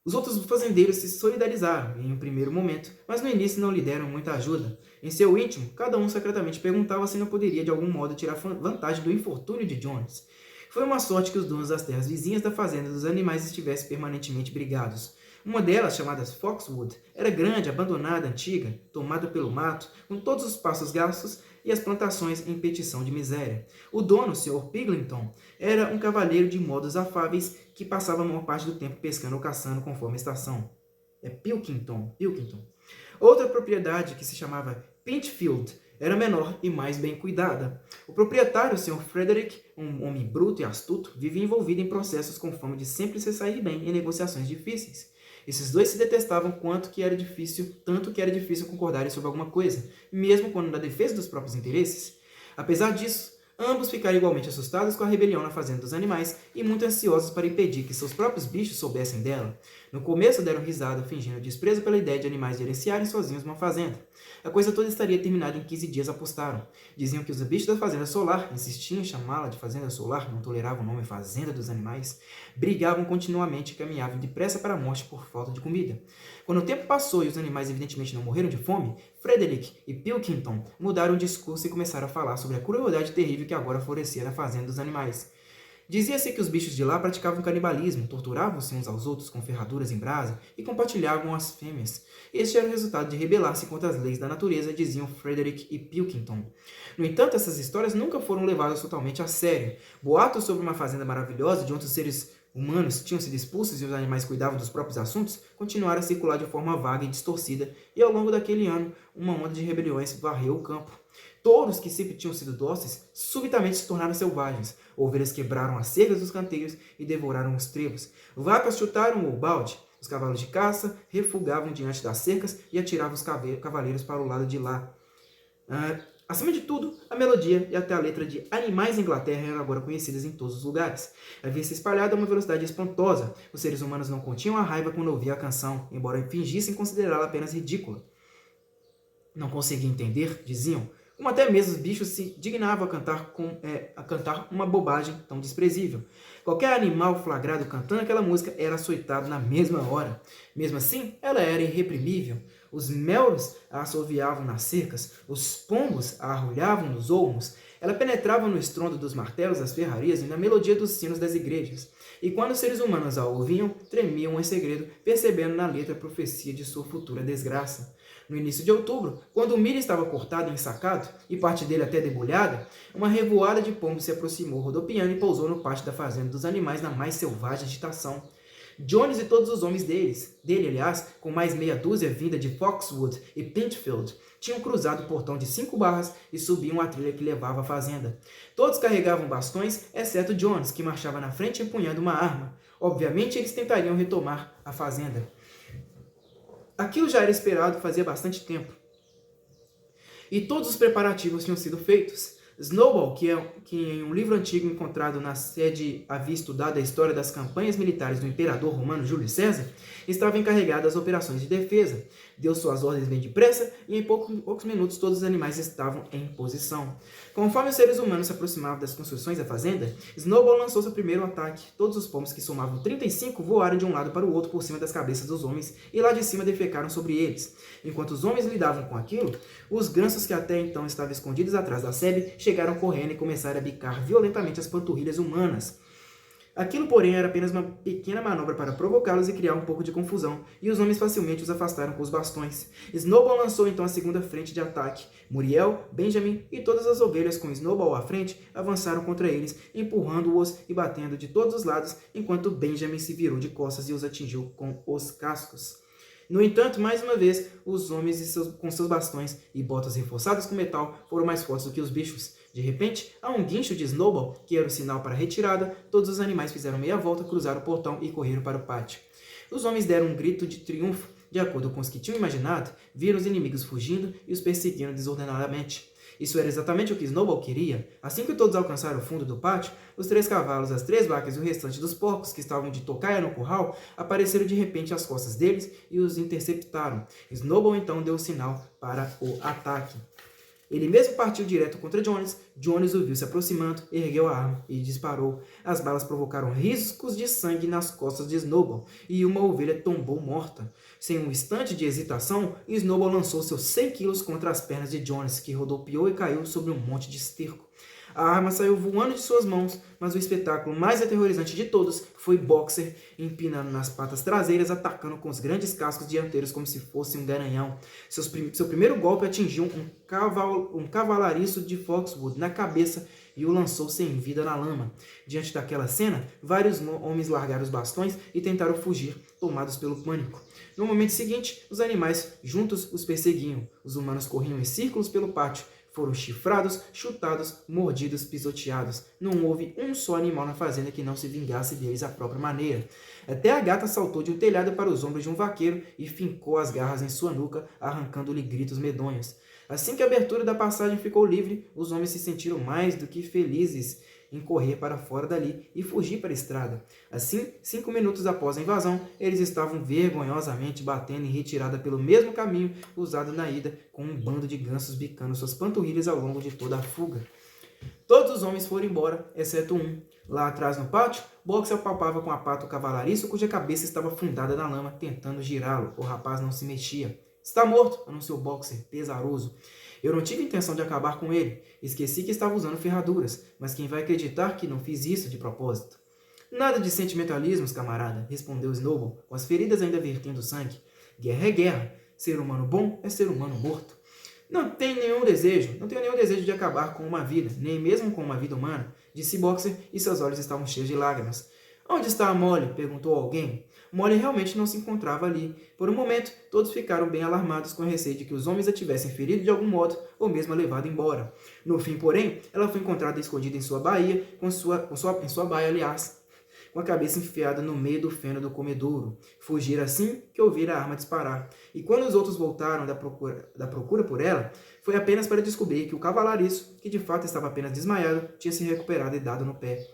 Os outros fazendeiros se solidarizaram em um primeiro momento, mas no início não lhe deram muita ajuda. Em seu íntimo, cada um secretamente perguntava se não poderia de algum modo tirar vantagem do infortúnio de Jones. Foi uma sorte que os donos das terras vizinhas da fazenda dos animais estivessem permanentemente brigados. Uma delas, chamada Foxwood, era grande, abandonada, antiga, tomada pelo mato, com todos os passos gastos e as plantações em petição de miséria. O dono, Sr. Piglington, era um cavalheiro de modos afáveis que passava a maior parte do tempo pescando ou caçando conforme a estação. É Pilkington. Outra propriedade, que se chamava Pinchfield, era menor e mais bem cuidada. O proprietário, Sr. Frederick, um homem bruto e astuto, vivia envolvido em processos com fama de sempre se sair bem em negociações difíceis. Esses dois se detestavam tanto que era difícil concordarem sobre alguma coisa, mesmo quando na defesa dos próprios interesses. Apesar disso, ambos ficaram igualmente assustados com a rebelião na fazenda dos animais e muito ansiosos para impedir que seus próprios bichos soubessem dela. No começo deram risada, fingindo desprezo pela ideia de animais gerenciarem sozinhos uma fazenda. A coisa toda estaria terminada em 15 dias, apostaram. Diziam que os bichos da fazenda solar, insistiam em chamá-la de fazenda solar, não toleravam o nome fazenda dos animais, brigavam continuamente e caminhavam depressa para a morte por falta de comida. Quando o tempo passou e os animais evidentemente não morreram de fome, Frederick e Pilkington mudaram o discurso e começaram a falar sobre a crueldade terrível que agora florescia na fazenda dos animais. Dizia-se que os bichos de lá praticavam canibalismo, torturavam-se uns aos outros com ferraduras em brasa e compartilhavam as fêmeas. Este era o resultado de rebelar-se contra as leis da natureza, diziam Frederick e Pilkington. No entanto, essas histórias nunca foram levadas totalmente a sério. Boatos sobre uma fazenda maravilhosa de onde os seres humanos tinham sido expulsos e os animais cuidavam dos próprios assuntos continuaram a circular de forma vaga e distorcida, e ao longo daquele ano, uma onda de rebeliões varreu o campo. Touros que sempre tinham sido dóceis subitamente se tornaram selvagens. Ovelhas quebraram as cercas dos canteiros e devoraram os trevos. Vacas chutaram o balde. Os cavalos de caça refugavam diante das cercas e atiravam os cavaleiros para o lado de lá. Acima de tudo, a melodia e até a letra de Animais da Inglaterra eram agora conhecidas em todos os lugares. Havia se espalhado a uma velocidade espantosa. Os seres humanos não continham a raiva quando ouviam a canção, embora fingissem considerá-la apenas ridícula. Não conseguia entender, diziam, como até mesmo os bichos se dignavam a cantar uma bobagem tão desprezível. Qualquer animal flagrado cantando aquela música era açoitado na mesma hora. Mesmo assim, ela era irreprimível. Os melros a assoviavam nas cercas, os pombos a arrulhavam nos olmos, ela penetrava no estrondo dos martelos das ferrarias e na melodia dos sinos das igrejas. E quando os seres humanos a ouviam, tremiam em segredo, percebendo na letra a profecia de sua futura desgraça. No início de outubro, quando o milho estava cortado e ensacado, e parte dele até debulhada, uma revoada de pombos se aproximou, rodopiando e pousou no pátio da fazenda dos animais na mais selvagem agitação. Jones e todos os homens dele, com mais meia dúzia vinda de Foxwood e Pinchfield, tinham cruzado o portão de 5 barras e subiam a trilha que levava à fazenda. Todos carregavam bastões, exceto Jones, que marchava na frente empunhando uma arma. Obviamente, eles tentariam retomar a fazenda. Aquilo já era esperado fazia bastante tempo. E todos os preparativos tinham sido feitos. Snowball, que em um livro antigo encontrado na sede havia estudado a história das campanhas militares do imperador romano Júlio César, estava encarregado das operações de defesa. Deu suas ordens bem depressa e em poucos minutos todos os animais estavam em posição. Conforme os seres humanos se aproximavam das construções da fazenda, Snowball lançou seu primeiro ataque. Todos os pombos, que somavam 35, voaram de um lado para o outro por cima das cabeças dos homens e lá de cima defecaram sobre eles. Enquanto os homens lidavam com aquilo, os gansos que até então estavam escondidos atrás da sebe chegaram correndo e começaram a bicar violentamente as panturrilhas humanas. Aquilo, porém, era apenas uma pequena manobra para provocá-los e criar um pouco de confusão, e os homens facilmente os afastaram com os bastões. Snowball lançou então a segunda frente de ataque. Muriel, Benjamin e todas as ovelhas com Snowball à frente avançaram contra eles, empurrando-os e batendo de todos os lados, enquanto Benjamin se virou de costas e os atingiu com os cascos. No entanto, mais uma vez, os homens com seus bastões e botas reforçadas com metal foram mais fortes do que os bichos. De repente, a um guincho de Snowball, que era o sinal para a retirada, todos os animais fizeram meia volta, cruzaram o portão e correram para o pátio. Os homens deram um grito de triunfo. De acordo com os que tinham imaginado, viram os inimigos fugindo e os perseguindo desordenadamente. Isso era exatamente o que Snowball queria. Assim que todos alcançaram o fundo do pátio, os 3 cavalos, as 3 vacas e o restante dos porcos que estavam de tocaia no curral apareceram de repente às costas deles e os interceptaram. Snowball então deu o sinal para o ataque. Ele mesmo partiu direto contra Jones. Jones o viu se aproximando, ergueu a arma e disparou. As balas provocaram riscos de sangue nas costas de Snowball e uma ovelha tombou morta. Sem um instante de hesitação, Snowball lançou seus 100 quilos contra as pernas de Jones, que rodopiou e caiu sobre um monte de esterco. A arma saiu voando de suas mãos, mas o espetáculo mais aterrorizante de todos foi Boxer empinando nas patas traseiras, atacando com os grandes cascos dianteiros como se fosse um garanhão. Seu primeiro golpe atingiu um cavalariço de Foxwood na cabeça e o lançou sem vida na lama. Diante daquela cena, vários homens largaram os bastões e tentaram fugir, tomados pelo pânico. No momento seguinte, os animais juntos os perseguiam. Os humanos corriam em círculos pelo pátio. Foram chifrados, chutados, mordidos, pisoteados. Não houve um só animal na fazenda que não se vingasse deles à própria maneira. Até a gata saltou de um telhado para os ombros de um vaqueiro e fincou as garras em sua nuca, arrancando-lhe gritos medonhos. Assim que a abertura da passagem ficou livre, os homens se sentiram mais do que felizes em correr para fora dali e fugir para a estrada. Assim, 5 minutos após a invasão, eles estavam vergonhosamente batendo em retirada pelo mesmo caminho usado na ida, com um bando de gansos bicando suas panturrilhas ao longo de toda a fuga. Todos os homens foram embora, exceto um. Lá atrás no pátio, Boxer palpava com a pata o cavalariço cuja cabeça estava afundada na lama, tentando girá-lo. O rapaz não se mexia. Está morto, anunciou Boxer, pesaroso. Eu não tive intenção de acabar com ele. Esqueci que estava usando ferraduras, mas quem vai acreditar que não fiz isso de propósito? Nada de sentimentalismos, camarada, respondeu Snowball, com as feridas ainda vertendo sangue. Guerra é guerra. Ser humano bom é ser humano morto. Não tenho nenhum desejo de acabar com uma vida, nem mesmo com uma vida humana, disse Boxer, e seus olhos estavam cheios de lágrimas. Onde está a Molly? Perguntou alguém. Molly realmente não se encontrava ali. Por um momento, todos ficaram bem alarmados com receio de que os homens a tivessem ferido de algum modo ou mesmo a levado embora. No fim, porém, ela foi encontrada escondida em sua baia, com a cabeça enfiada no meio do feno do comedouro. Fugira assim que ouvira a arma disparar. E quando os outros voltaram da procura por ela, foi apenas para descobrir que o cavalariço, que de fato estava apenas desmaiado, tinha se recuperado e dado no pé.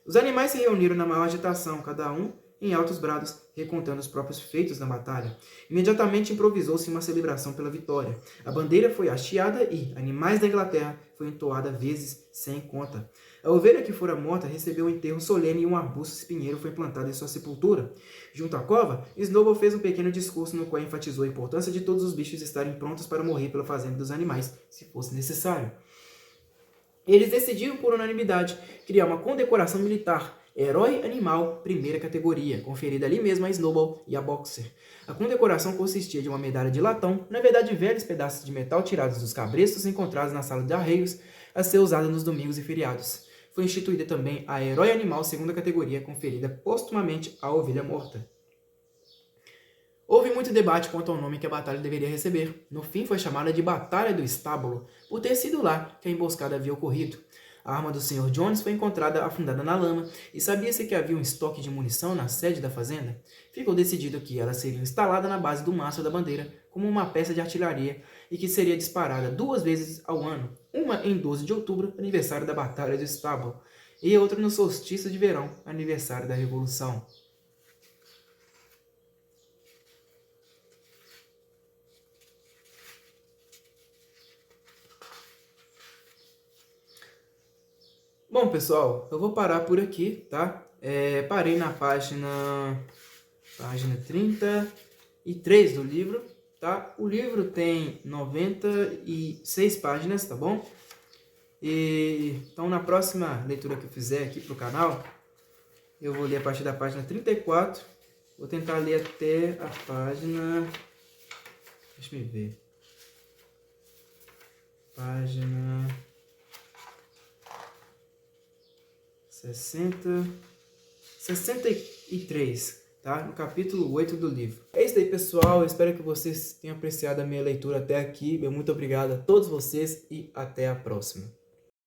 Os animais se reuniram na maior agitação, cada um em altos brados, recontando os próprios feitos na batalha. Imediatamente improvisou-se uma celebração pela vitória. A bandeira foi hasteada e, animais da Inglaterra, foi entoada vezes sem conta. A ovelha que fora morta recebeu um enterro solene e um arbusto espinheiro foi plantado em sua sepultura. Junto à cova, Snowball fez um pequeno discurso no qual enfatizou a importância de todos os bichos estarem prontos para morrer pela fazenda dos animais, se fosse necessário. Eles decidiram, por unanimidade, criar uma condecoração militar, Herói Animal, primeira categoria, conferida ali mesmo a Snowball e a Boxer. A condecoração consistia de uma medalha de latão, na verdade velhos pedaços de metal tirados dos cabrestos encontrados na sala de arreios, a ser usada nos domingos e feriados. Foi instituída também a Herói Animal, segunda categoria, conferida postumamente à ovelha morta. Houve muito debate quanto ao nome que a batalha deveria receber. No fim, foi chamada de Batalha do Estábulo, por ter sido lá que a emboscada havia ocorrido. A arma do Sr. Jones foi encontrada afundada na lama e sabia-se que havia um estoque de munição na sede da fazenda. Ficou decidido que ela seria instalada na base do mastro da bandeira como uma peça de artilharia e que seria disparada 2 vezes ao ano, uma em 12 de outubro, aniversário da Batalha do Estábulo, e outra no solstício de verão, aniversário da Revolução. Bom, pessoal, eu vou parar por aqui, tá? Parei na página 33 do livro, tá? O livro tem 96 páginas, tá bom? Então, na próxima leitura que eu fizer aqui pro canal, eu vou ler a partir da página 34. Vou tentar ler até a página... Deixa eu ver. Página 63, tá? No capítulo 8 do livro. É isso aí, pessoal. Eu espero que vocês tenham apreciado a minha leitura até aqui. Muito obrigado a todos vocês e até a próxima.